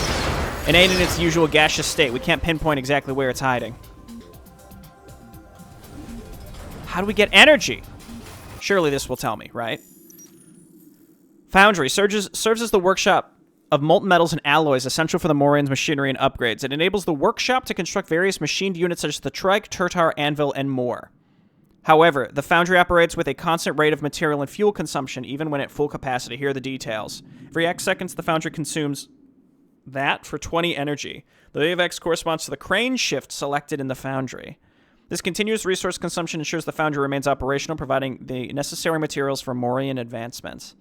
it ain't in its usual gaseous state. We can't pinpoint exactly where it's hiding. How do we get energy? Surely this will tell me, right? Foundry serves as the workshop of molten metals and alloys essential for the Morian's machinery and upgrades. It enables the workshop to construct various machined units such as the trike, turtar, anvil, and more. However, the Foundry operates with a constant rate of material and fuel consumption, even when at full capacity. Here are the details. Every X seconds, the Foundry consumes that for 20 energy. The rate of X corresponds to the crane shift selected in the Foundry. This continuous resource consumption ensures the Foundry remains operational, providing the necessary materials for Morian advancements.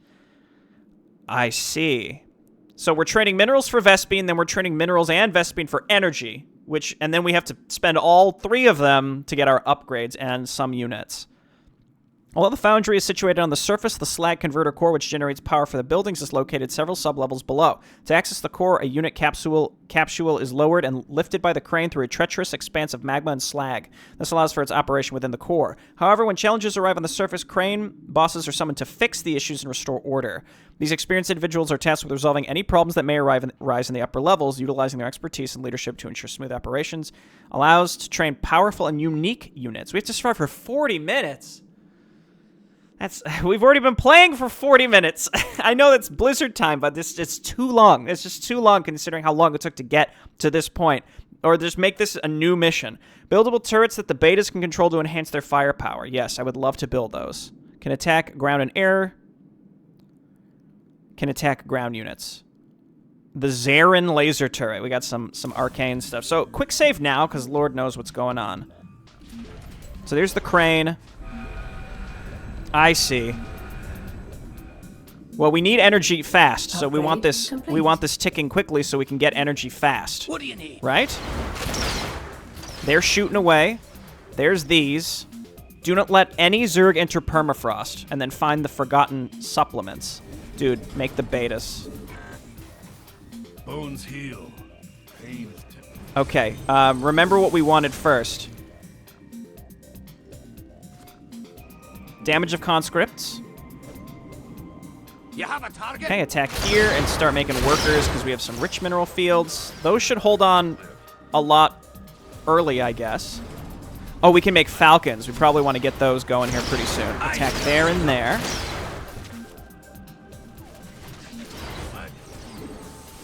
I see. So we're trading minerals for Vespene, then we're trading minerals and Vespene for energy, and then we have to spend all 3 of them to get our upgrades and some units. Although the Foundry is situated on the surface, the slag converter core, which generates power for the buildings, is located several sublevels below. To access the core, a unit capsule is lowered and lifted by the crane through a treacherous expanse of magma and slag. This allows for its operation within the core. However, when challenges arrive on the surface, crane bosses are summoned to fix the issues and restore order. These experienced individuals are tasked with resolving any problems that may arise in the upper levels, utilizing their expertise and leadership to ensure smooth operations. Allows to train powerful and unique units. We have to survive for 40 minutes. We've already been playing for 40 minutes. I know it's Blizzard time, but it's too long. It's just too long considering how long it took to get to this point. Or just make this a new mission. Buildable turrets that the betas can control to enhance their firepower. Yes, I would love to build those. Can attack ground and air. Can attack ground units. The Terran laser turret. We got some arcane stuff. So quick save now, because Lord knows what's going on. So there's the crane. I see. Well, we need energy fast, so we want this ticking quickly so we can get energy fast. What do you need? Right? They're shooting away. There's these. Do not let any Zerg enter Permafrost, and then find the forgotten supplements. Dude, make the betas. Bones heal. Pain is temporary. Okay, remember what we wanted first. Damage of conscripts. You have a target? Okay, attack here and start making workers because we have some rich mineral fields. Those should hold on a lot early, I guess. Oh, we can make falcons. We probably want to get those going here pretty soon. Attack there and there.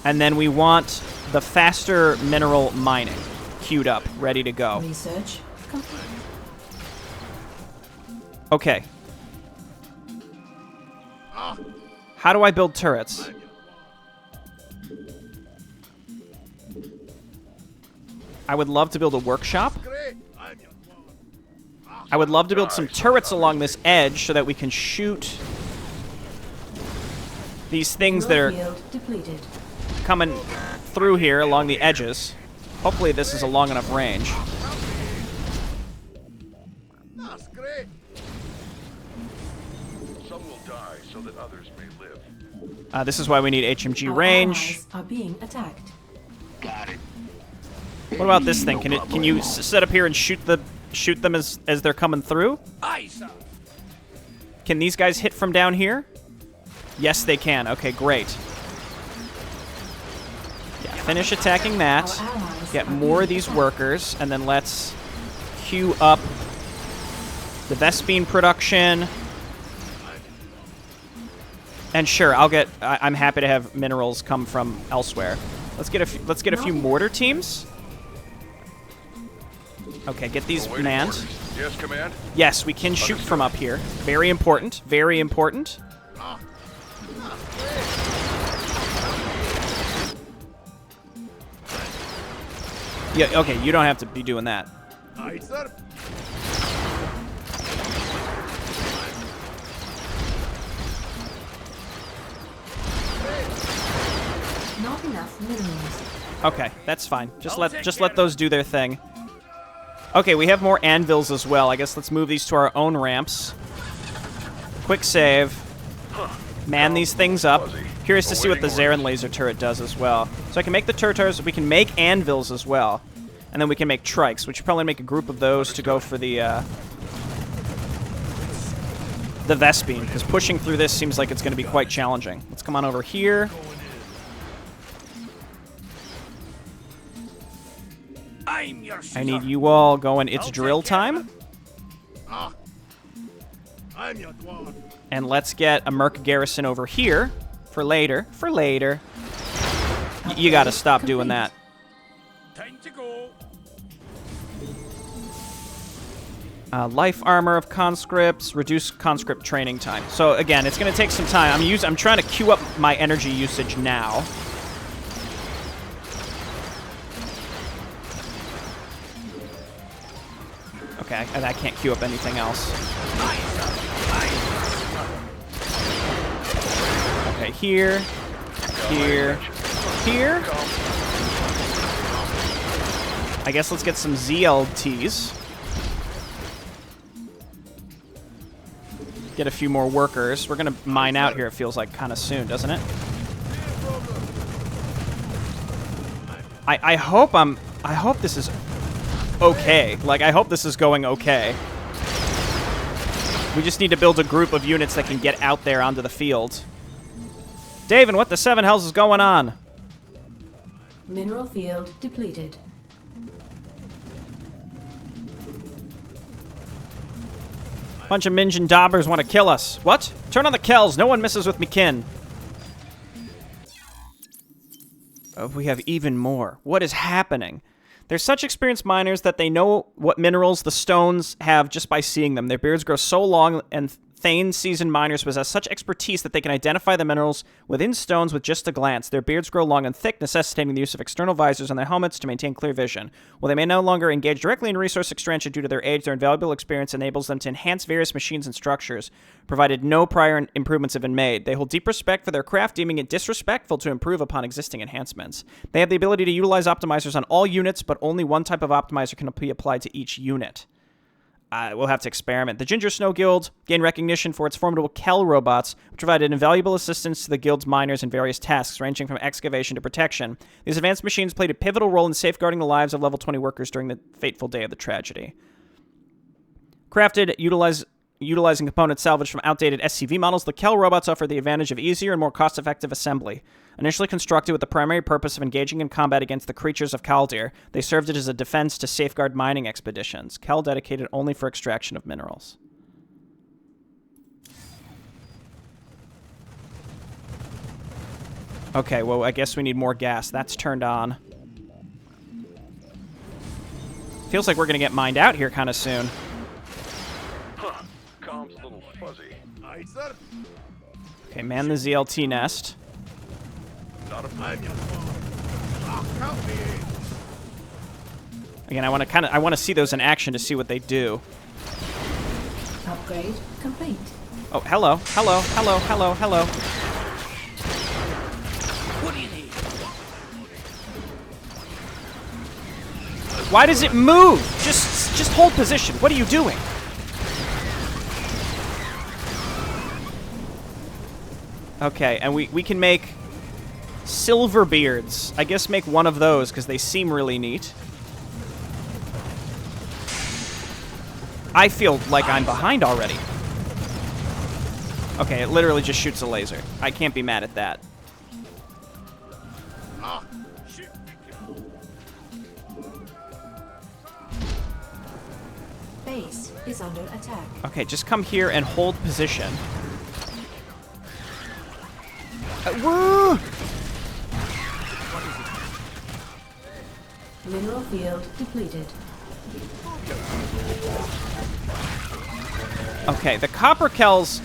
And then we want the faster mineral mining queued up, ready to go. Research complete. Okay. How do I build turrets? I would love to build a workshop. I would love to build some turrets along this edge so that we can shoot these things that are coming through here along the edges. Hopefully this is a long enough range. Some will die so that others may live. This is why we need HMG Our range. allies are being attacked. Got it. What about this thing? Can you set up here and shoot them as they're coming through? Aye, sir. Can these guys hit from down here? Yes, they can. Okay, great. Yeah, finish attacking that. Get more of these workers, and then let's queue up the Vespene production. And sure, I'm happy to have minerals come from elsewhere. Let's get a few mortar teams. Okay, get these manned. Yes, command. Yes, we can shoot from up here. Very important. Very important. Yeah, okay, you don't have to be doing that. Aye, sir. Not enough minerals. Okay, that's fine. Just let those do their thing. Okay, we have more anvils as well. I guess let's move these to our own ramps. Quick save. Man these things up. Curious to see what the Terran laser turret does as well. So I can make the turtars. We can make anvils as well. And then we can make trikes. We should probably make a group of those to go for the Vespene, because pushing through this seems like it's going to be quite challenging. Let's come on over here. I need you all going. It's drill time. I'm your dwarf. And let's get a Merc garrison over here for later. For later. You got to stop doing that. Time to go. Life armor of conscripts, reduce conscript training time. So again, it's going to take some time. I'm trying to queue up my energy usage now. Okay, and I can't queue up anything else. Okay, here, here, here. I guess let's get some ZLTs. Get a few more workers. We're gonna mine out here, it feels like, kind of soon, doesn't it? I hope this is okay. Like, I hope this is going okay. We just need to build a group of units that can get out there onto the field. David, what the seven hells is going on? Mineral field depleted. Bunch of Minjin daubers want to kill us. What? Turn on the Kels. No one messes with me kin. Oh, we have even more. What is happening? They're such experienced miners that they know what minerals the stones have just by seeing them. Their beards grow so long, and Thane seasoned miners possess such expertise that they can identify the minerals within stones with just a glance. Their beards grow long and thick, necessitating the use of external visors on their helmets to maintain clear vision. While they may no longer engage directly in resource extraction due to their age, their invaluable experience enables them to enhance various machines and structures, provided no prior improvements have been made. They hold deep respect for their craft, deeming it disrespectful to improve upon existing enhancements. They have the ability to utilize optimizers on all units, but only one type of optimizer can be applied to each unit. We'll have to experiment. The Ginger Snow Guild gained recognition for its formidable Kel robots, which provided invaluable assistance to the guild's miners in various tasks, ranging from excavation to protection. These advanced machines played a pivotal role in safeguarding the lives of level 20 workers during the fateful day of the tragedy. Crafted, utilizing components salvaged from outdated SCV models, the Kel robots offer the advantage of easier and more cost-effective assembly. Initially constructed with the primary purpose of engaging in combat against the creatures of Kaldir, they served it as a defense to safeguard mining expeditions. Kel dedicated only for extraction of minerals. Okay, well, I guess we need more gas. That's turned on. Feels like we're going to get mined out here kind of soon. Huh. Comms a little fuzzy. Aye, sir. Okay, man the ZLT nest. Not a I'm your father. Ah, count me in. Again, I want to see those in action to see what they do. Upgrade complete. Oh, hello, hello, hello, hello, hello. What do you need? Why does it move? Just hold position. What are you doing? Okay, and we can make silver beards. I guess make one of those because they seem really neat. I feel like I'm behind already. Okay, it literally just shoots a laser. I can't be mad at that. Ah, shit. Base is under attack. Okay, just come here and hold position. Woo! Mineral field depleted. Okay, the copper Kels.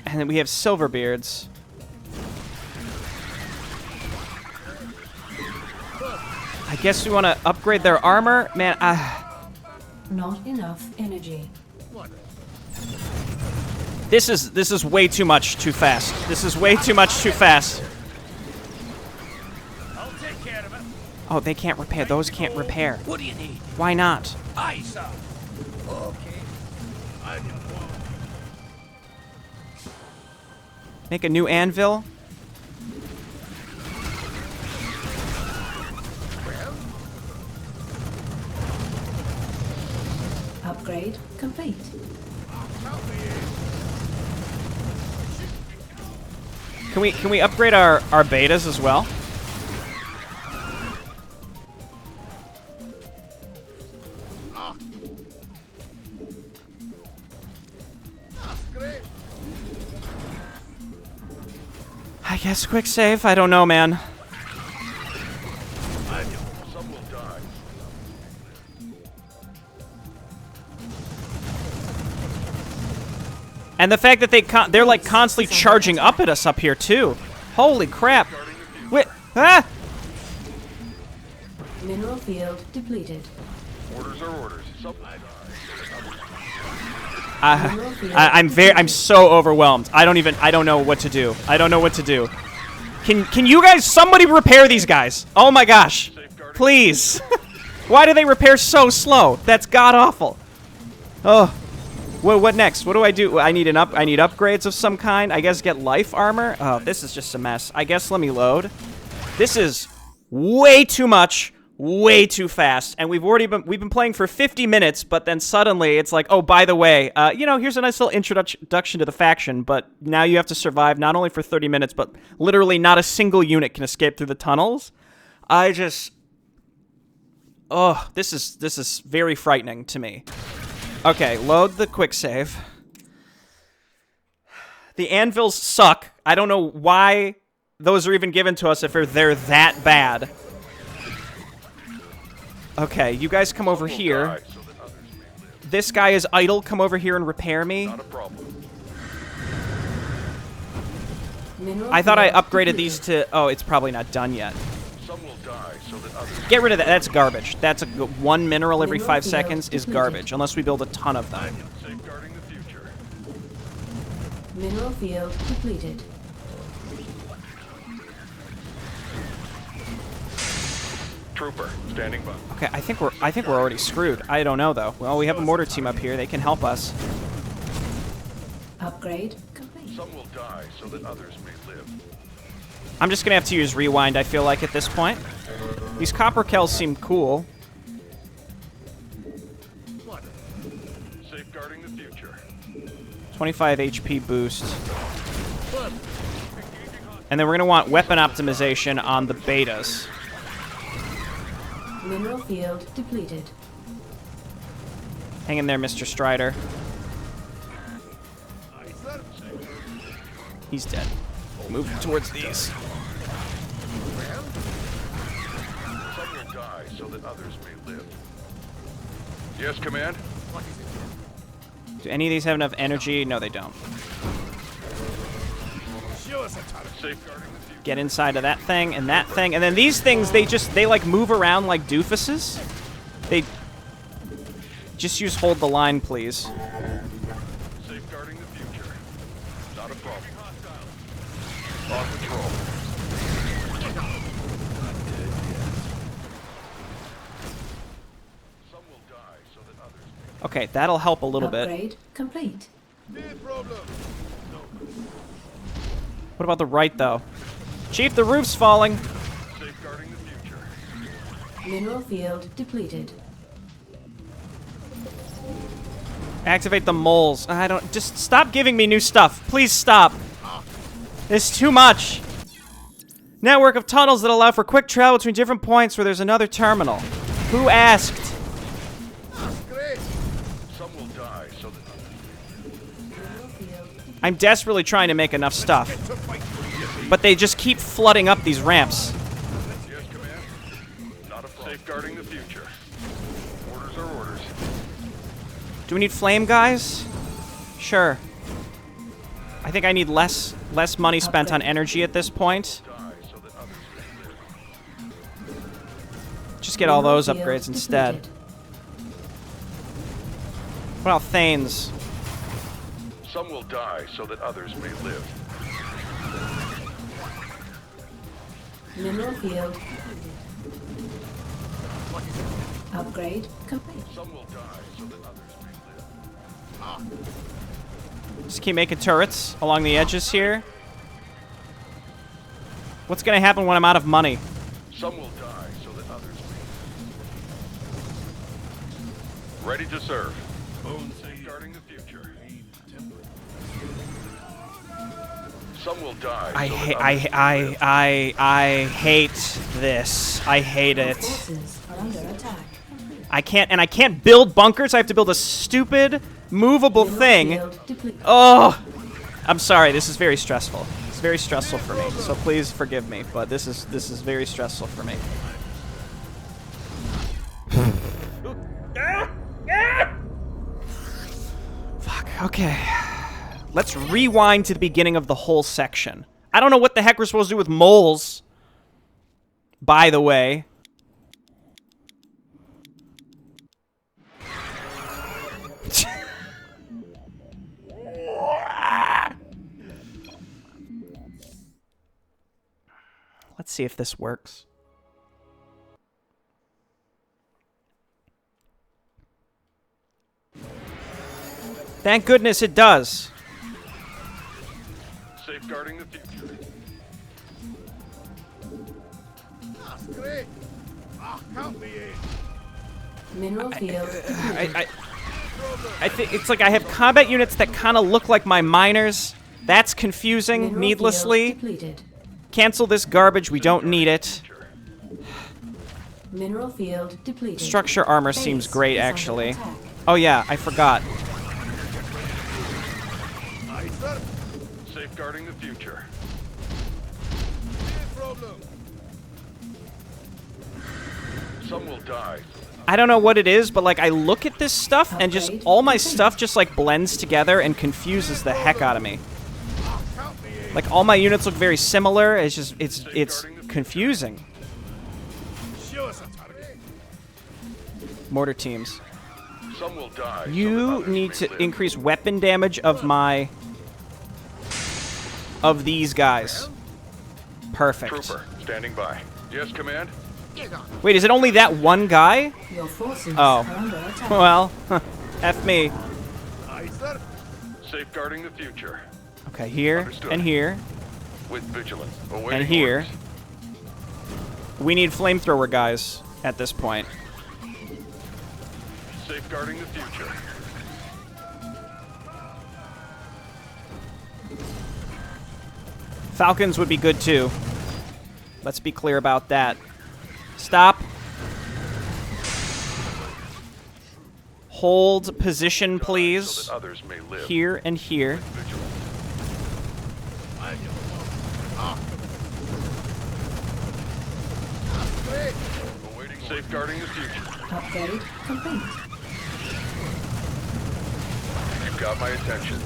And then we have silver beards. I guess we want to upgrade their armor. Man, Not enough energy. this is way too much too fast. This is way too much too fast. I'll take care of it. Oh, they can't repair. Those can't repair. What do you need? Why not? Aye, sir. Okay. I'm your father. Make a new anvil? Upgrade complete. Can we upgrade our betas as well? I guess quick save. I don't know, man. Some will die. And the fact that they're like constantly charging up at us up here too. Holy crap! Wait, ah! Mineral field depleted. Orders are orders. Some will die. I'm so overwhelmed. I don't know what to do. I don't know what to do. Can you guys, somebody repair these guys? Oh my gosh. Please. Why do they repair so slow? That's god awful. Oh. What next? What do I do? I need upgrades of some kind. I guess get life armor. Oh, this is just a mess. I guess let me load. This is way too much, way too fast, and we've been playing for 50 minutes, but then suddenly it's like, oh, by the way, you know, here's a nice little introduction to the faction, but now you have to survive not only for 30 minutes, but literally not a single unit can escape through the tunnels. Oh, this is very frightening to me. Okay, load the quick save. The anvils suck. I don't know why those are even given to us if they're that bad. Okay, you guys come over here. This guy is idle. Come over here and repair me. Not a problem. I thought I upgraded these to... Oh, it's probably not done yet. Some will die so that others Get rid of that. That's garbage. That's one mineral every 5 seconds is garbage, unless we build a ton of them. safeguarding the future. Mineral field depleted. Trooper, standing by. Okay, I think we're already screwed. I don't know though. Well, we have a mortar team up here. They can help us. Upgrade complete. Some will die so that others may live. I'm just gonna have to use rewind, I feel like, at this point. These copper Kels seem cool. Safeguarding the future. 25 HP boost. And then we're gonna want weapon optimization on the betas. Mineral field depleted. Hang in there, Mr. Strider. He's dead. Move towards these. Some will die so that others may live. Yes, Command? Do any of these have enough energy? No, they don't. Safeguarding the future. Get inside of that thing, and then these things, they like move around like doofuses. They just use hold the line, please. Safeguarding the future. Not a problem. On patrol. Some will die so that others may. Okay, that'll help a little bit. Upgrade complete. What about the right, though? Chief, the roof's falling. Safeguarding the future. Mineral field depleted. Activate the moles. I don't... Just stop giving me new stuff. Please stop. It's too much. Network of tunnels that allow for quick travel between different points where there's another terminal. Who asked? Some will die so that others. I'm desperately trying to make enough stuff. But they just keep flooding up these ramps. Yes, Command. Not a problem. Safeguarding the future. Orders are orders. Do we need flame guys? Sure. I think I need less money spent on energy at this point. Die so that others may live. Just get all those Mineral field upgrades instead. depleted. What about Thanes? Some will die so that others may live. Mineral field depleted. Upgrade complete. Some will die so that others may live. Just keep making turrets along the edges here. What's gonna happen when I'm out of money? Some will die so that others may. Ready to serve. Safeguarding the future. Some will die. I so hate that others I hate this. I hate it. Forces are under attack. I can't build bunkers. I have to build a stupid movable Mineral thing. field depleted. Oh, I'm sorry. This is very stressful. It's very stressful for me. So please forgive me, but this is very stressful for me. Fuck. Okay. Let's rewind to the beginning of the whole section. I don't know what the heck we're supposed to do with moles. By the way. Let's see if this works. Thank goodness it does. Safeguarding the future. That's great. Ah, count me in. Mineral field. I think it's like I have combat units that kind of look like my miners. That's confusing Mineral needlessly. field depleted. Cancel this garbage. We don't need it. Mineral field depleted. Structure armor Base seems great, is under actually. attack. Oh yeah, I forgot. Aye, sir. Safeguarding the future. No problem. Some will die. I don't know what it is, but like I look at this stuff and just all my stuff just like blends together and confuses the heck out of me. Count me in. Like all my units look very similar. It's just it's confusing. Show us a target. Mortar teams. Some will die. so that You others need may to live. increase weapon damage of these guys. Perfect. Trooper, standing by. Yes, command. Wait, is it only that one guy? Your forces Oh. are under attack. Well, F me. Aye, sir. Safeguarding the future. Okay, here Understood. and here With vigilance. Awaiting and here. orders. We need flamethrower guys at this point. Safeguarding the future. Falcons would be good too. Let's be clear about that. Stop. Hold position, So please. that others may live. Here and here. Vigilance. Aye, you ah. That's great. Awaiting orders. Safeguarding the future. Upgrade complete. You've got my attention.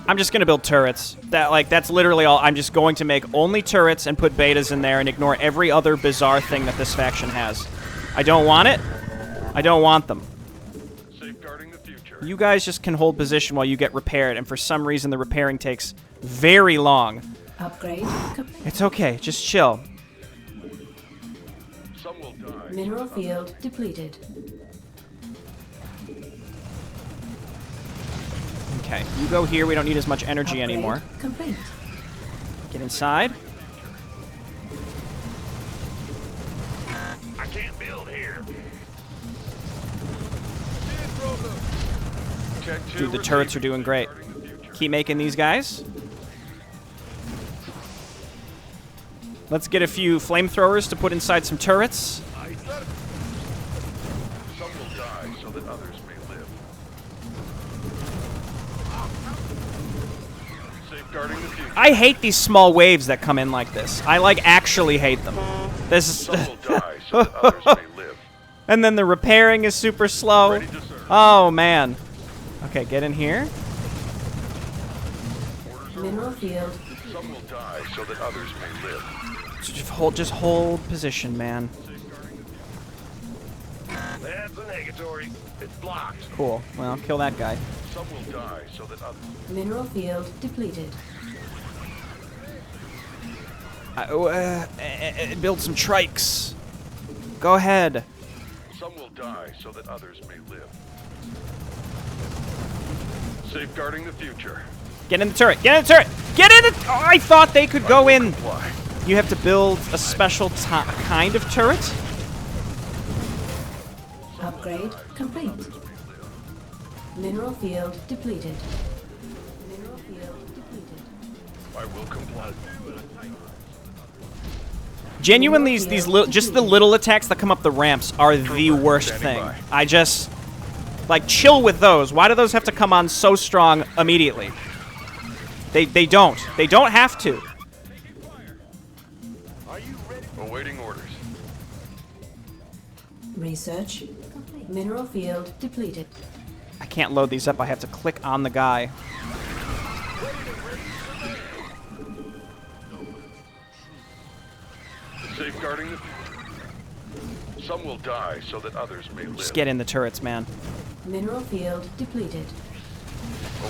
I'm just gonna build turrets. That's literally all. I'm just going to make only turrets and put betas in there and ignore every other bizarre thing that this faction has. I don't want it. I don't want them. Safeguarding the future. You guys just can hold position while you get repaired, and for some reason the repairing takes very long. Upgrade complete. It's okay. Just chill. Some will die. Mineral field depleted. Okay, you go here. We don't need as much energy Upgrade anymore. complete. Get inside. I can't build here. No problem. Tech 2 Dude, the turrets are receiving. doing great. Safeguarding the future. Keep making these guys. Let's get a few flamethrowers to put inside some turrets. Aye, sir. Some will die so that others may live. Safeguarding the future. I hate these small waves that come in like this. I actually hate them. This is Some will die so that others may live. and then the repairing is super slow. Ready to serve. Oh man. Okay, get in here. Orders are Mineral orders. field. Some will die so that others may live. Just hold position, man. That's a negatory. It's blocked. Cool. Well, kill that guy. Some will die so that others. Mineral field depleted. Build some trikes. Go ahead. Some will die so that others may live. Safeguarding the future. Get in the turret. Get in the turret. Get in the. Oh, I thought they could go in. Comply. You have to build a special kind of turret. Upgrade complete. Mineral field depleted. Mineral field depleted. I will comply. Genuinely, these little, just the little attacks that come up the ramps are the worst standing thing. by. I just chill with those. Why do those have to come on so strong immediately? They don't. They don't have to. Awaiting orders. Research. Mineral field depleted. I can't load these up. I have to click on the guy. Safeguarding the future. Some will die so that others may live. Just get in the turrets, man. Mineral field depleted.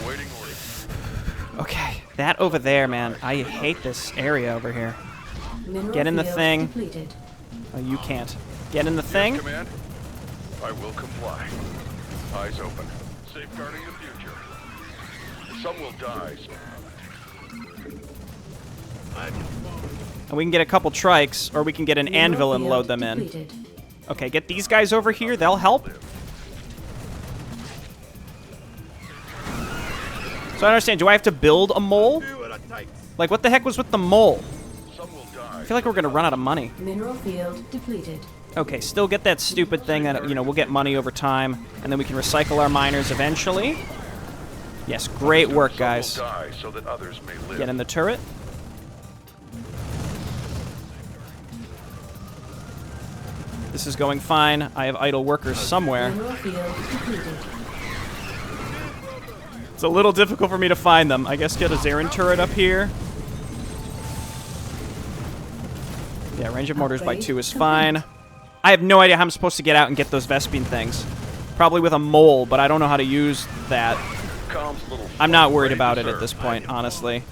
Awaiting orders. Okay, that over there, man. I hate this area over here. Mineral Get in the field thing. depleted. Oh, you can't. Get in the thing. Yes, command. I will comply. Eyes open. Safeguarding the future. Some will die. And we can get a couple trikes, or we can get an anvil and load them in. Okay, get these guys over here. They'll help. So I understand. Do I have to build a mole? Like, what the heck was with the mole? I feel like we're going to run out of money. Mineral field depleted. Okay, still get that stupid thing that, you know, we'll get money over time, and then we can recycle our miners eventually. Yes, great work, guys. Some will die so that others may live. Get in the turret. This is going fine. I have idle workers somewhere. Mineral field depleted. It's a little difficult for me to find them. I guess get a Zarin turret up here. Yeah, range of mortars by 2 is fine. I have no idea how I'm supposed to get out and get those Vespene things. Probably with a mole, but I don't know how to use that. I'm not worried about it at this point, honestly.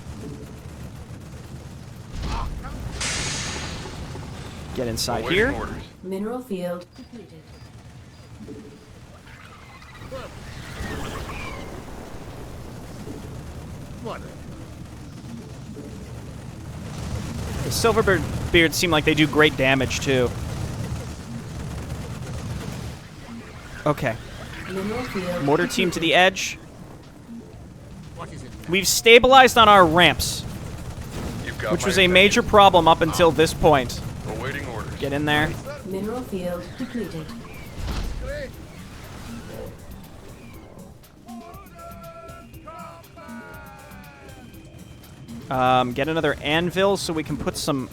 Get inside here. Mineral field depleted. The Silverbeards seem like they do great damage, too. Okay. Mineral field Mortar team depleted. to the edge. We've stabilized on our ramps, which was a major problem up until this point. Awaiting orders. Get in there. Mineral field depleted. Get another anvil so we can put some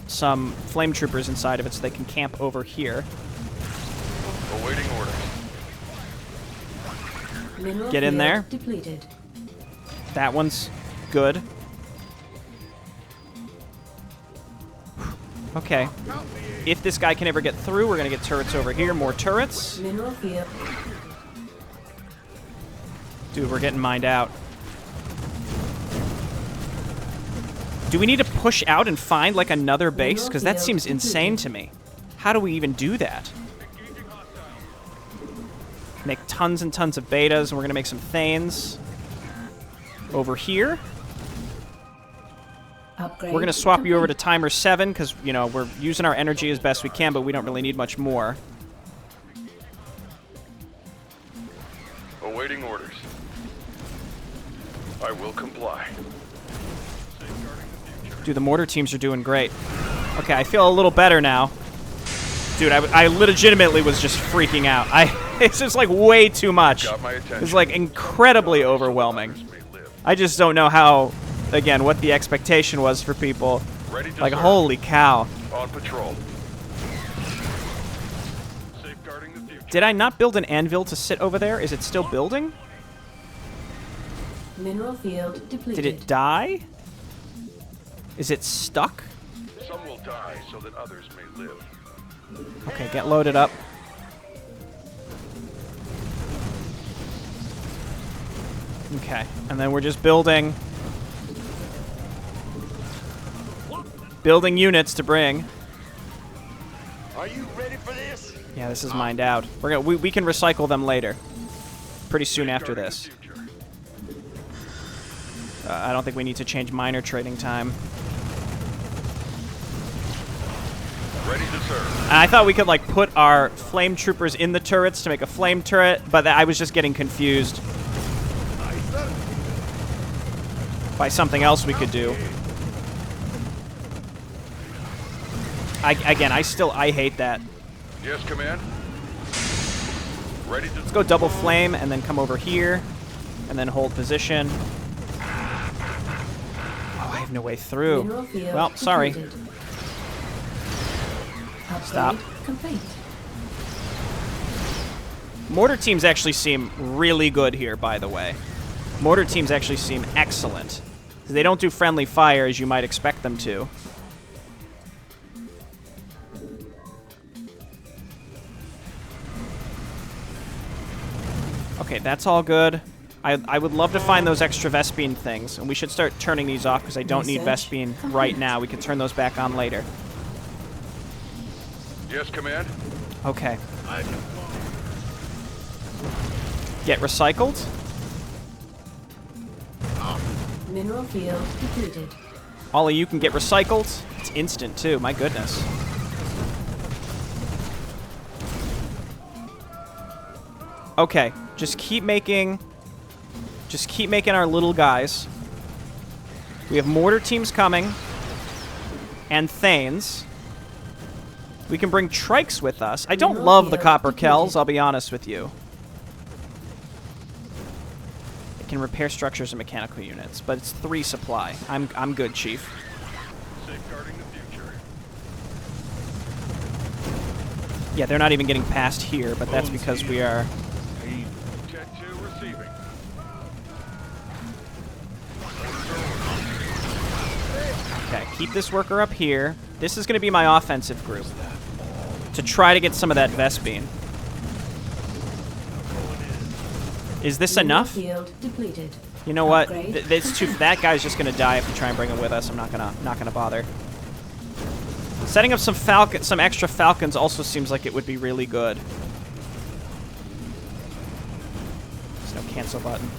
flame troopers inside of it so they can camp over here. Awaiting orders. Mineral Get in field there. Depleted. That one's good. Okay. If this guy can ever get through, we're going to get turrets over here. More turrets. Mineral field. Dude, we're getting mined out. Do we need to push out and find, like, another base? Because that seems insane to me. How do we even do that? Make tons and tons of betas, and we're going to make some thanes. Over here. Upgrade We're going to swap complete. you over to timer 7, because, you know, we're using our energy as best we can, but we don't really need much more. Awaiting orders. I will comply. Dude, the mortar teams are doing great. Okay, I feel a little better now. Dude, I legitimately was just freaking out. It's just like way too much. Got my attention. It's like incredibly overwhelming. I just don't know how, again, what the expectation was for people. Ready to Like, serve. holy cow. On patrol. Safeguarding the future. Did I not build an anvil to sit over there? Is it still building? Mineral field depleted. Did it die? Is it stuck? Some will die so that others may live. Okay, get loaded up. Okay, and then we're just building units to bring. Are you ready for this? Yeah, this is mined out. We can recycle them later. Pretty soon after this. I don't think we need to change miner trading time. Ready to serve. And I thought we could, like, put our flame troopers in the turrets to make a flame turret, but I was just getting confused by something else we could do. I hate that. Yes, command. Ready to Let's go double flame and then come over here and then hold position. Oh, I have no way through. Mineral field Well, sorry. depleted. Upgrade Stop. complete. Mortar teams actually seem really good here, by the way. Mortar teams actually seem excellent. They don't do friendly fire as you might expect them to. Okay, that's all good. I would love to find those extra Vespene things, and we should start turning these off because I don't need Research Vespene complete. right now. We can turn those back on later. Yes, command. Okay. Get recycled. Mineral field depleted. All of you can get recycled. It's instant, too. My goodness. Okay. Just keep making our little guys. We have mortar teams coming. And Thanes. We can bring Trikes with us. I don't love the copper Kels, I'll be honest with you. It can repair structures and mechanical units, but it's 3 supply. I'm good, Chief. Safeguarding the future. Yeah, they're not even getting past here, but that's because we are... Jet 2 receiving. Okay, keep this worker up here. This is going to be my offensive group. To try to get some of that Vespene. Is this enough? Field depleted. You know what? Upgrade. That guy's just gonna die if we try and bring him with us. I'm not gonna bother. Setting up some extra falcons also seems like it would be really good. There's no cancel button.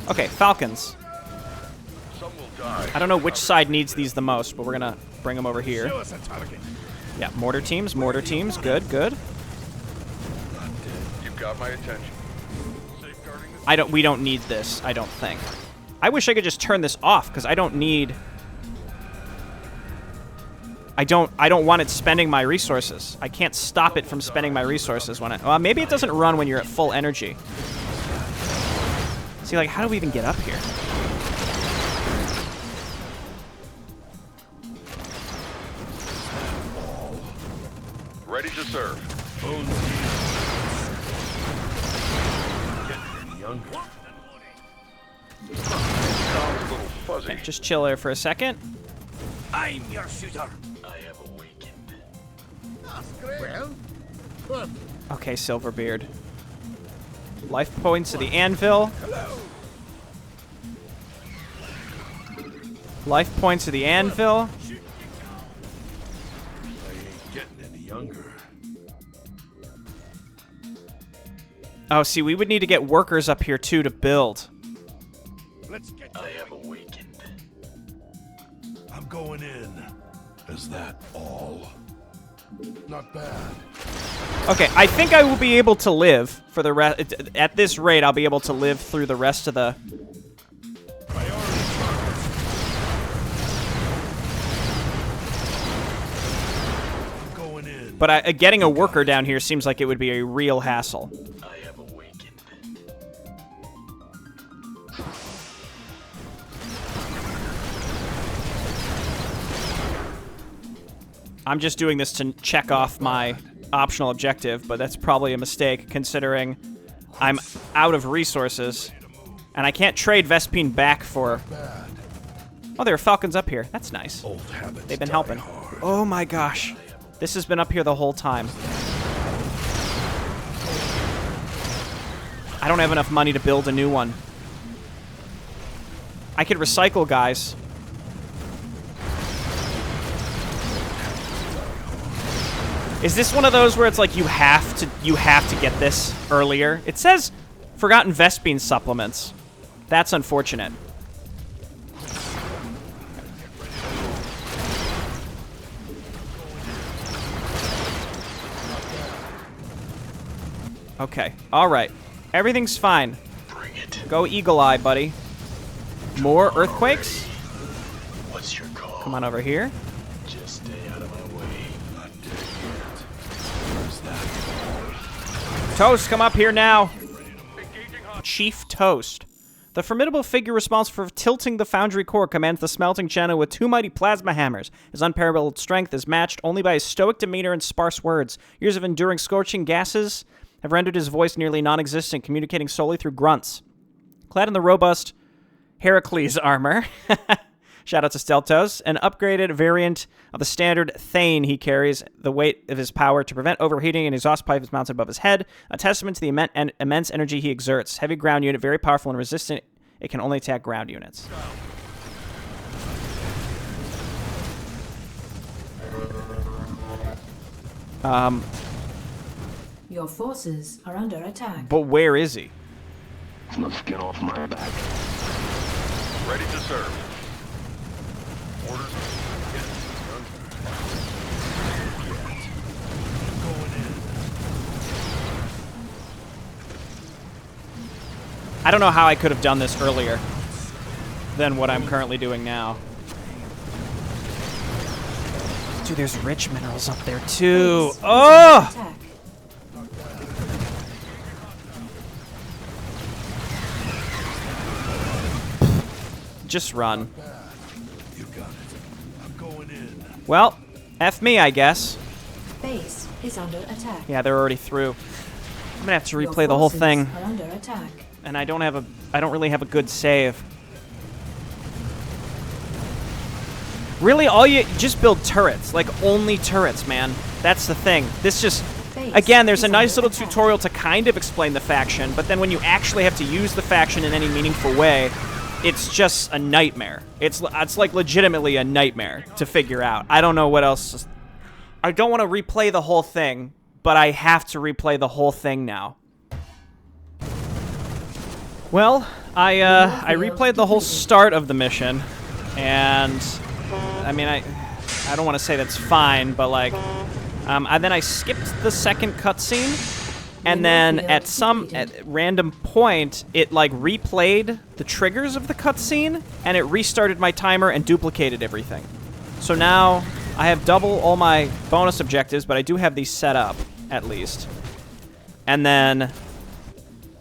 Okay, falcons. Some will die. I don't know which side needs these the most, but we're gonna bring them over here. Show us a target. Yeah, mortar teams. Good, good. You've got my attention. Safeguarding the We don't need this, I don't think. I wish I could just turn this off, because I don't need... I don't want it spending my resources. I can't stop it from spending my resources when well, maybe it doesn't run when you're at full energy. See, like, how do we even get up here? ready to serve. Sounds a little fuzzy. Okay, just chill there for a second. I'm your shooter. I have awakened. Well, Okay, Silverbeard. Life points to the anvil. Life points to the anvil. I ain't getting any younger. Oh, see, we would need to get workers up here, too, to build. Let's get. I have awakened. I'm going in. Is that all? Not bad. Okay, I think I will be able to live for the rest. At this rate, I'll be able to live through the rest of the... Going in. But getting a worker down here seems like it would be a real hassle. I have awakened. I'm just doing this to check off my optional objective, but that's probably a mistake considering I'm out of resources. And I can't trade Vespene back for... Oh, there are falcons up here. That's nice. Old habits. They've been die helping. hard. Oh my gosh. This has been up here the whole time. I don't have enough money to build a new one. I could recycle, guys. Is this one of those where it's like you have to get this earlier? It says Forgotten Vespene supplements. That's unfortunate. Okay. All right. Everything's fine. Bring it. Go Eagle Eye, buddy. More earthquakes? What's your call? Come on over here. Just stay out of my way. Not dead yet. Where's that? Toast, come up here now. Engaging hot. Chief Toast. The formidable figure responsible for tilting the Foundry core commands the smelting channel with 2 mighty plasma hammers. His unparalleled strength is matched only by his stoic demeanor and sparse words. Years of enduring scorching gases have rendered his voice nearly non-existent, communicating solely through grunts. Clad in the robust Heracles armor, shout out to Steltos, an upgraded variant of the standard Thane he carries the weight of his power to prevent overheating, and exhaust pipe is mounted above his head, a testament to the immense energy he exerts. Heavy ground unit, very powerful and resistant. It can only attack ground units. Your forces are under attack. But where is he? There's no skin off my back. Ready to serve. Orders. I don't know how I could have done this earlier than what I'm currently doing now. Dude, there's rich minerals up there too. Oh! Attack. Just run. You got it. I'm going in. Well, F me, I guess. Base is under attack. Yeah, they're already through. I'm gonna have to Your replay the whole forces thing, are under attack. and I don't really have a good save. Really, all you just build turrets, like only turrets, man. That's the thing. This just, again, there's a nice little tutorial to kind of explain the faction, but then when you actually have to use the faction in any meaningful way, it's just a nightmare. It's like legitimately a nightmare to figure out. I don't know what else. I don't want to replay the whole thing, but I have to replay the whole thing now. Well, I replayed the whole start of the mission, and I mean, I don't want to say that's fine, but like, then I skipped the second cutscene, and then at random point, it like replayed the triggers of the cutscene, and it restarted my timer and duplicated everything. So now I have double all my bonus objectives, but I do have these set up, at least. And then,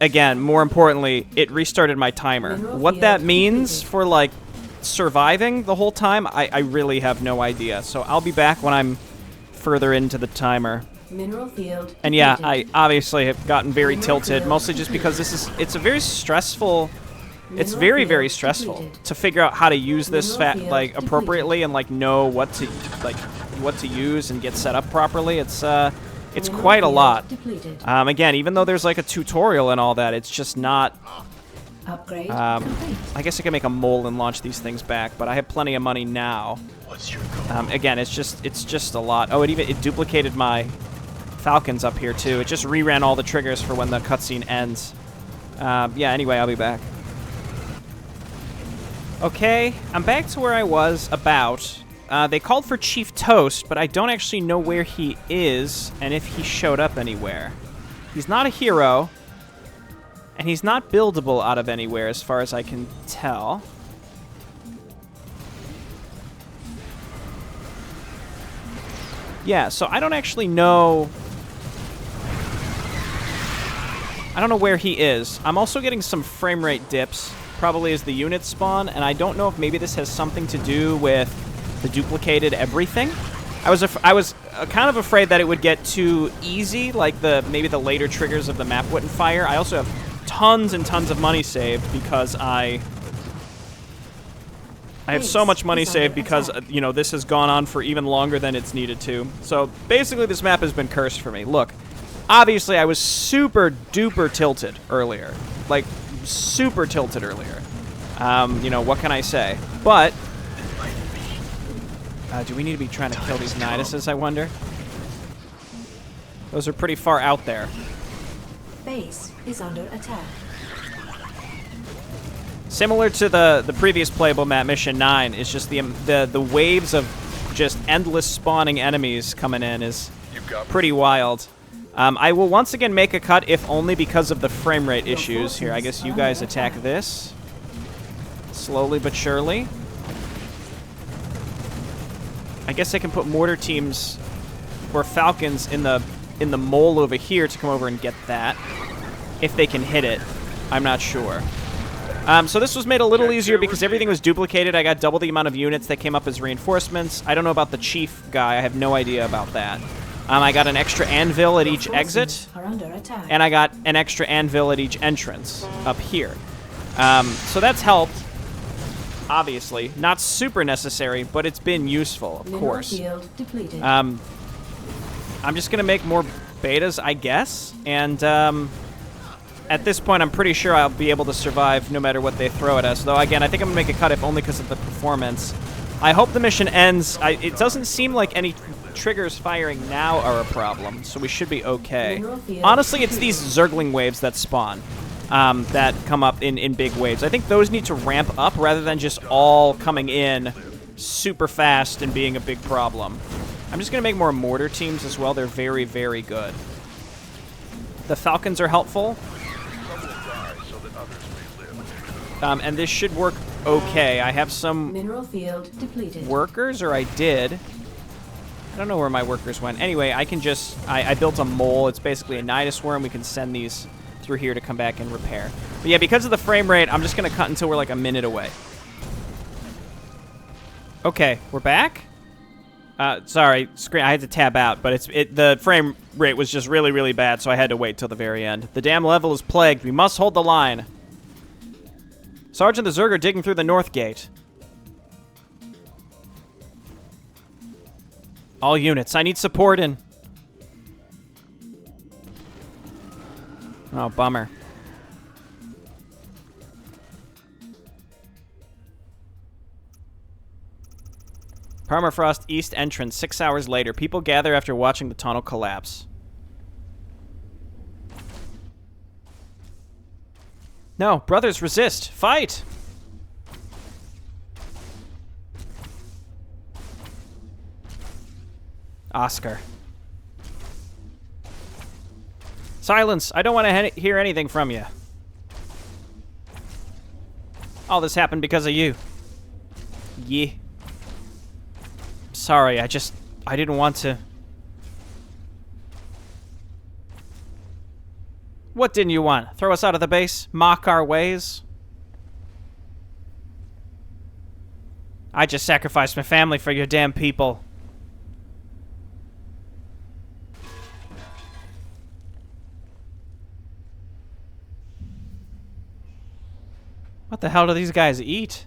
again, more importantly, it restarted my timer. What that means for, like, surviving the whole time, I really have no idea. So I'll be back when I'm further into the timer. Mineral field. And yeah, depleted. I obviously have gotten very tilted, mostly just because it's a very stressful... It's very, very stressful to figure out how to use this appropriately and like know what to use and get set up properly. It's quite a lot. Again, even though there's like a tutorial and all that, it's just not. Upgrade. I guess I can make a mole and launch these things back, but I have plenty of money now. What's your goal? Again, it's just a lot. Oh, it duplicated my Falcons up here too. It just reran all the triggers for when the cutscene ends. Yeah. Anyway, I'll be back. Okay, I'm back to where I was about. They called for Chief Toast, but I don't actually know where he is and if he showed up anywhere. He's not a hero, and he's not buildable out of anywhere as far as I can tell. Yeah, so I don't actually know... I don't know where he is. I'm also getting some frame rate dips, probably as the units spawn, and I don't know if maybe this has something to do with the duplicated everything. I was kind of afraid that it would get too easy, like maybe the later triggers of the map wouldn't fire. I also have tons and tons of money saved because I have so much money saved because, you know, this has gone on for even longer than it's needed to. So basically this map has been cursed for me. Look, obviously I was super duper tilted earlier. Like, super tilted earlier. You know, what can I say? But, do we need to be trying to kill these Niduses, I wonder? Those are pretty far out there. Base is under attack. Similar to the previous playable map, Mission 9, is just the waves of just endless spawning enemies coming in is pretty wild. I will once again make a cut, if only because of the frame rate issues. Here, I guess you guys attack this. Slowly but surely. I guess I can put mortar teams or Falcons in the mole over here to come over and get that. If they can hit it. I'm not sure. So this was made a little easier because everything was duplicated. I got double the amount of units that came up as reinforcements. I don't know about the chief guy. I have no idea about that. I got an extra anvil at each exit, and I got an extra anvil at each entrance up here. So that's helped, obviously. Not super necessary, but it's been useful, of course. I'm just going to make more betas, I guess, and at this point I'm pretty sure I'll be able to survive no matter what they throw at us. Though, again, I think I'm going to make a cut if only because of the performance. I hope the mission ends. It doesn't seem like any triggers firing now are a problem, so we should be okay. Honestly, it's these Zergling waves that spawn. that come up in big waves. I think those need to ramp up rather than just all coming in super fast and being a big problem. I'm just going to make more mortar teams as well. They're very, very good. The Falcons are helpful. And this should work okay. I have some Mineral field depleted. workers, or I did. I don't know where my workers went. Anyway, I can just... I built a mole. It's basically a Nidus worm. We can send these through here to come back and repair. But yeah, because of the frame rate, I'm just going to cut until we're like a minute away. Okay, we're back? Sorry, screen. I had to tab out, but the frame rate was just really, really bad, so I had to wait till the very end. The damn level is plagued. We must hold the line. Sergeant the Zerg are digging through the north gate. All units, I need support in. Oh, bummer. Permafrost east entrance, 6 hours later. People gather after watching the tunnel collapse. No, brothers, resist. Fight! Oscar. Silence! I don't want to hear anything from you. All this happened because of you. Yeah. Sorry, I didn't want to. What didn't you want? Throw us out of the base? Mock our ways? I just sacrificed my family for your damn people. What the hell do these guys eat?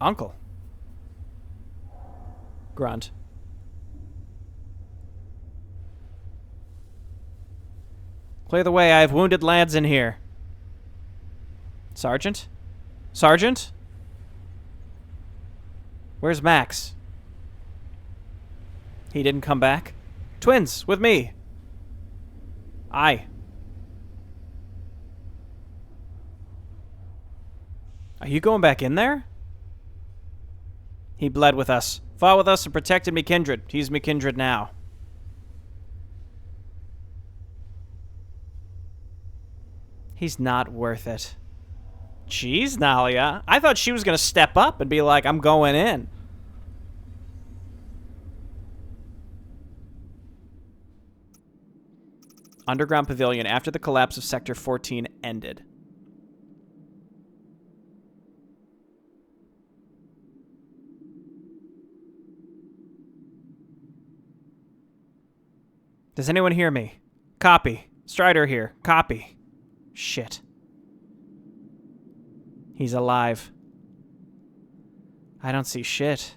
Uncle. Grunt. Clear the way, I have wounded lads in here. Sergeant? Sergeant? Where's Max? He didn't come back? Twins, with me. Aye. Are you going back in there? He bled with us, fought with us, and protected me kindred. He's me kindred now. He's not worth it. Jeez, Nalia. I thought she was going to step up and be like, I'm going in. Underground Pavilion after the collapse of Sector 14 ended. Does anyone hear me? Copy. Strider here. Copy. Shit. He's alive. I don't see shit.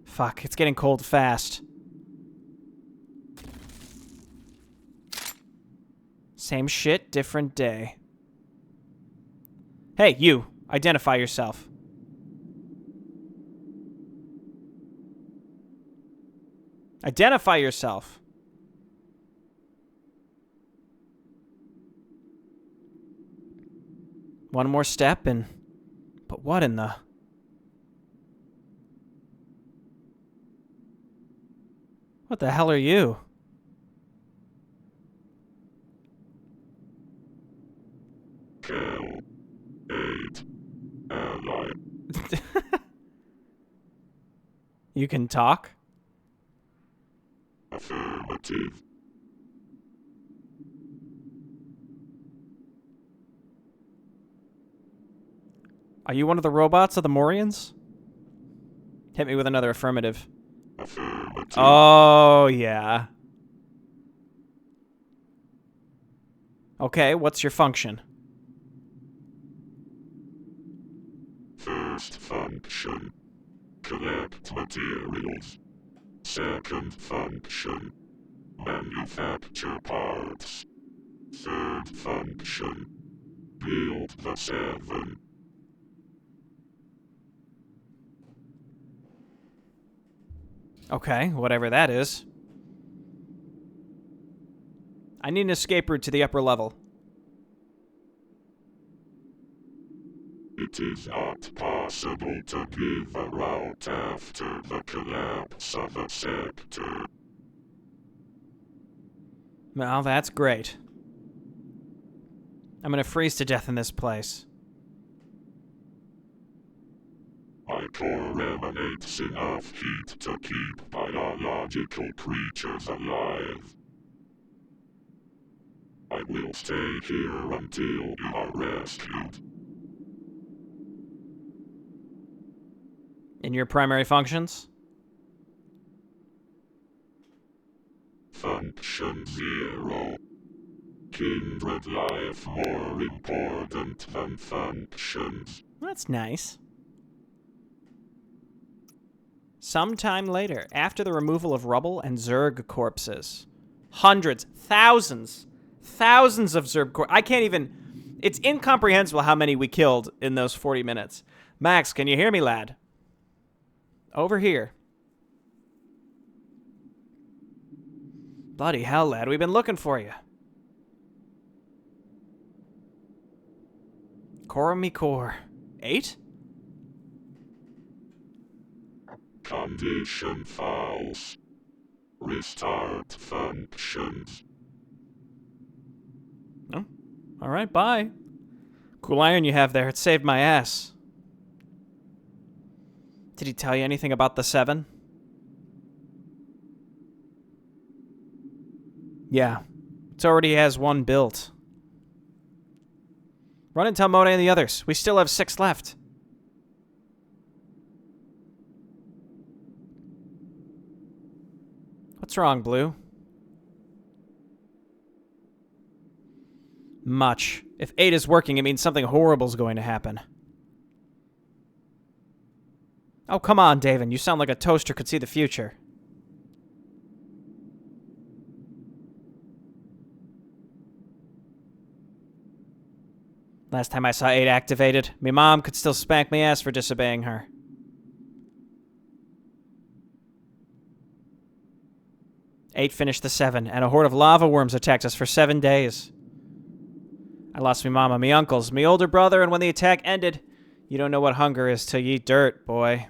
Fuck, it's getting cold fast. Same shit, different day. Hey, you. Identify yourself. Identify yourself. One more step and... But what in the... What the hell are you? Kel, 8, ally. You can talk? Affirmative. Are you one of the robots of the Morians? Hit me with another affirmative. Affirmative. Oh, yeah. Okay, what's your function? First function. Collect materials. Second function. Manufacture parts. Third function. Build the 7. Okay, whatever that is. I need an escape route to the upper level. It is not possible to give a route after the collapse of a sector. Well, that's great. I'm gonna freeze to death in this place. My core emanates enough heat to keep biological creatures alive. I will stay here until you are rescued. In your primary functions? Function 0. Kindred life more important than functions. That's nice. Sometime later, after the removal of rubble and Zerg corpses. Hundreds, thousands of Zerg corpses. I can't even... It's incomprehensible how many we killed in those 40 minutes. Max, can you hear me, lad? Over here. Bloody hell, lad. We've been looking for you. Core me core. 8? Condition false. Restart functions. Oh, all right, bye. Cool iron you have there. It saved my ass. Did he tell you anything about the 7? Yeah. It already has 1 built. Run and tell Mode and the others. We still have 6 left. What's wrong, Blue? Much. If 8 is working, it means something horrible is going to happen. Oh, come on, David. You sound like a toaster could see the future. Last time I saw 8 activated, my mom could still spank my ass for disobeying her. Eight finished the 7, and a horde of lava worms attacked us for 7 days. I lost me mama, me uncles, me older brother, and when the attack ended, you don't know what hunger is till you eat dirt, boy.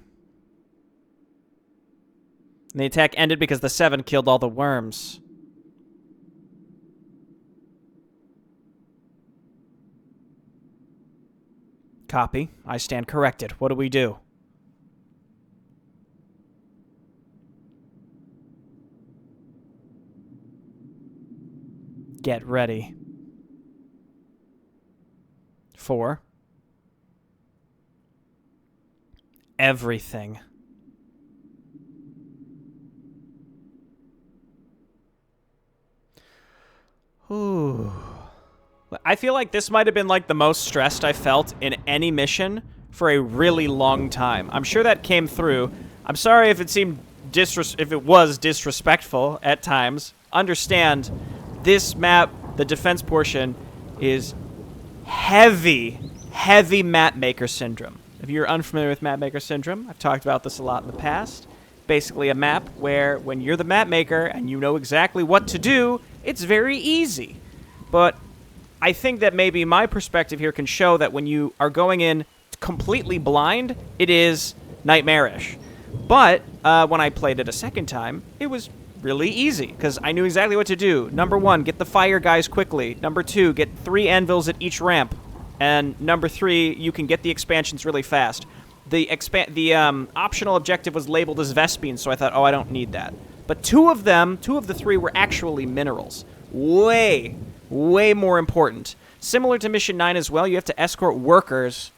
And the attack ended because the 7 killed all the worms. Copy. I stand corrected. What do we do? Get ready. 4. Everything. Ooh. I feel like this might have been like the most stressed I felt in any mission for a really long time. I'm sure that came through. I'm sorry if it seemed if it was disrespectful at times. Understand, this map, the defense portion, is heavy map maker syndrome. If you're unfamiliar with map maker syndrome, I've talked about this a lot in the past. Basically a map where when you're the map maker and you know exactly what to do, it's very easy. But I think that maybe my perspective here can show that when you are going in completely blind, it is nightmarish. But when I played it a second time, it was really easy because I knew exactly what to do. Number 1, get the fire guys quickly. Number 2, get 3 anvils at each ramp. And number 3, you can get the expansions really fast. The optional objective was labeled as Vespine, so I thought, oh, I don't need that. But 2 of the 3 were actually minerals. Way more important. Similar to Mission 9 as well, you have to escort workers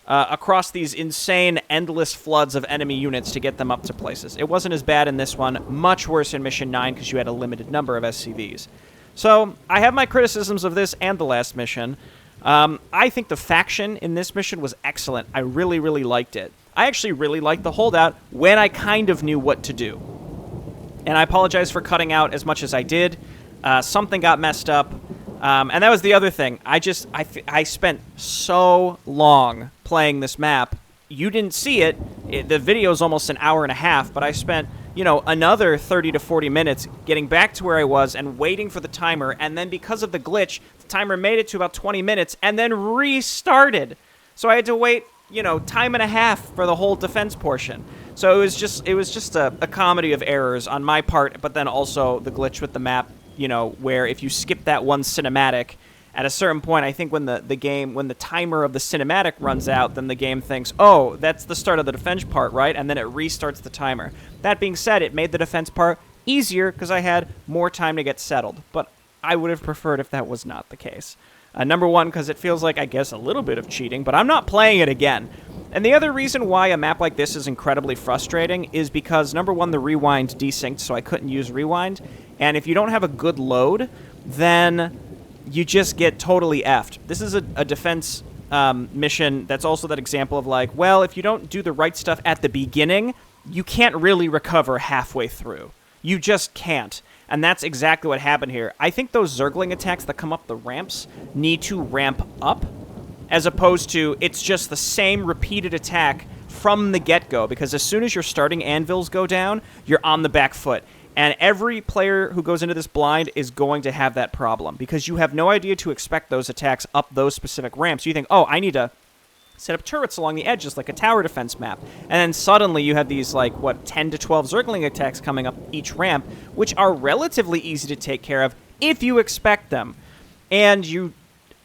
across these insane, endless floods of enemy units to get them up to places. It wasn't as bad in this one, much worse in Mission 9 because you had a limited number of SCVs. So, I have my criticisms of this and the last mission. I think the faction in this mission was excellent. I really liked it. I actually really liked the holdout when I kind of knew what to do. And I apologize for cutting out as much as I did. Something got messed up. And that was the other thing. I spent so long playing this map. You didn't see it. The video is almost an hour and a half, but I spent, another 30 to 40 minutes getting back to where I was and waiting for the timer. And then because of the glitch, the timer made it to about 20 minutes and then restarted. So I had to wait, you know, time and a half for the whole defense portion. So it was just a comedy of errors on my part, but then also the glitch with the map, you know, where if you skip that one cinematic, at a certain point, I think when the timer of the cinematic runs out, then the game thinks, oh, that's the start of the defense part, right? And then it restarts the timer. That being said, it made the defense part easier because I had more time to get settled. But I would have preferred if that was not the case. Number one, because it feels like, I guess, a little bit of cheating, but I'm not playing it again. And the other reason why a map like this is incredibly frustrating is because, number one, the rewind desynced, so I couldn't use rewind. And if you don't have a good load, then you just get totally effed. This is a defense mission that's also that example of like, well, if you don't do the right stuff at the beginning, you can't really recover halfway through. You just can't. And that's exactly what happened here. I think those Zergling attacks that come up the ramps need to ramp up, as opposed to it's just the same repeated attack from the get-go, because as soon as your starting anvils go down, you're on the back foot. And every player who goes into this blind is going to have that problem, because you have no idea to expect those attacks up those specific ramps. You think, oh, I need to set up turrets along the edges like a tower defense map. And then suddenly you have these, 10 to 12 Zergling attacks coming up each ramp, which are relatively easy to take care of if you expect them. And you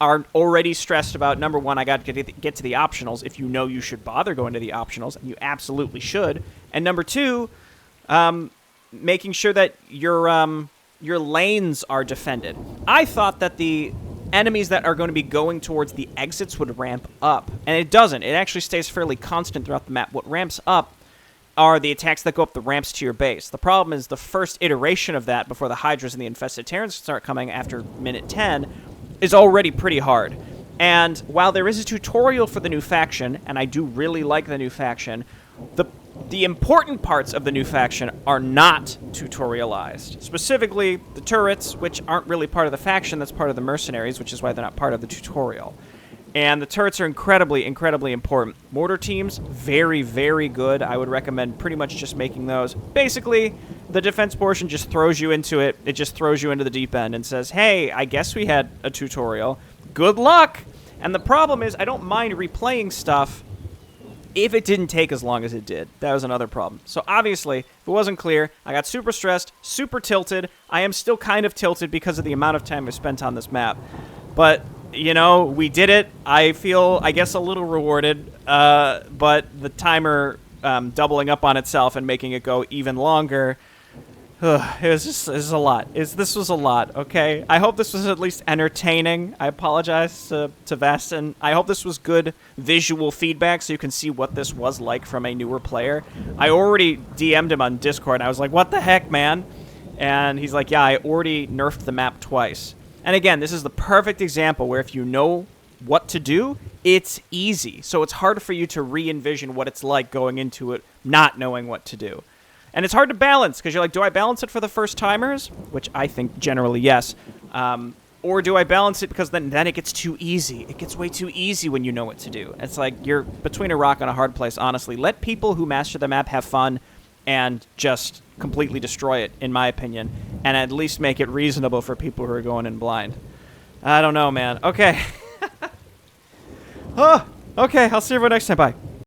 are already stressed about, number one, I got to get to the optionals if you know you should bother going to the optionals, and you absolutely should. And number two, making sure that your lanes are defended. I thought that the enemies that are going to be going towards the exits would ramp up, and it doesn't. It actually stays fairly constant throughout the map. What ramps up are the attacks that go up the ramps to your base. The problem is the first iteration of that, before the Hydras and the Infested Terrans start coming after minute 10, is already pretty hard. And while there is a tutorial for the new faction, and I do really like the new faction, the important parts of the new faction are not tutorialized. Specifically, the turrets, which aren't really part of the faction, that's part of the mercenaries, which is why they're not part of the tutorial. And the turrets are incredibly, incredibly important. Mortar teams, very, very good. I would recommend pretty much just making those. Basically, the defense portion just throws you into it. It just throws you into the deep end and says, hey, I guess we had a tutorial. Good luck! And the problem is, I don't mind replaying stuff if it didn't take as long as it did. That was another problem. So obviously, if it wasn't clear, I got super stressed, super tilted. I am still kind of tilted because of the amount of time I spent on this map. But, you know, we did it. I feel, I guess, a little rewarded. But the timer doubling up on itself and making it go even longer, it was a lot. This was a lot, okay? I hope this was at least entertaining. I apologize to Vastan. I hope this was good visual feedback so you can see what this was like from a newer player. I already DM'd him on Discord, and I was like, what the heck, man? And he's like, yeah, I already nerfed the map twice. And again, this is the perfect example where if you know what to do, it's easy. So it's hard for you to re-envision what it's like going into it not knowing what to do. And it's hard to balance, because you're like, do I balance it for the first timers? Which I think generally yes. Or do I balance it because then it gets too easy? It gets way too easy when you know what to do. It's like you're between a rock and a hard place, honestly. Let people who master the map have fun and just completely destroy it, in my opinion. And at least make it reasonable for people who are going in blind. I don't know, man. Okay. Oh, okay, I'll see everyone next time. Bye.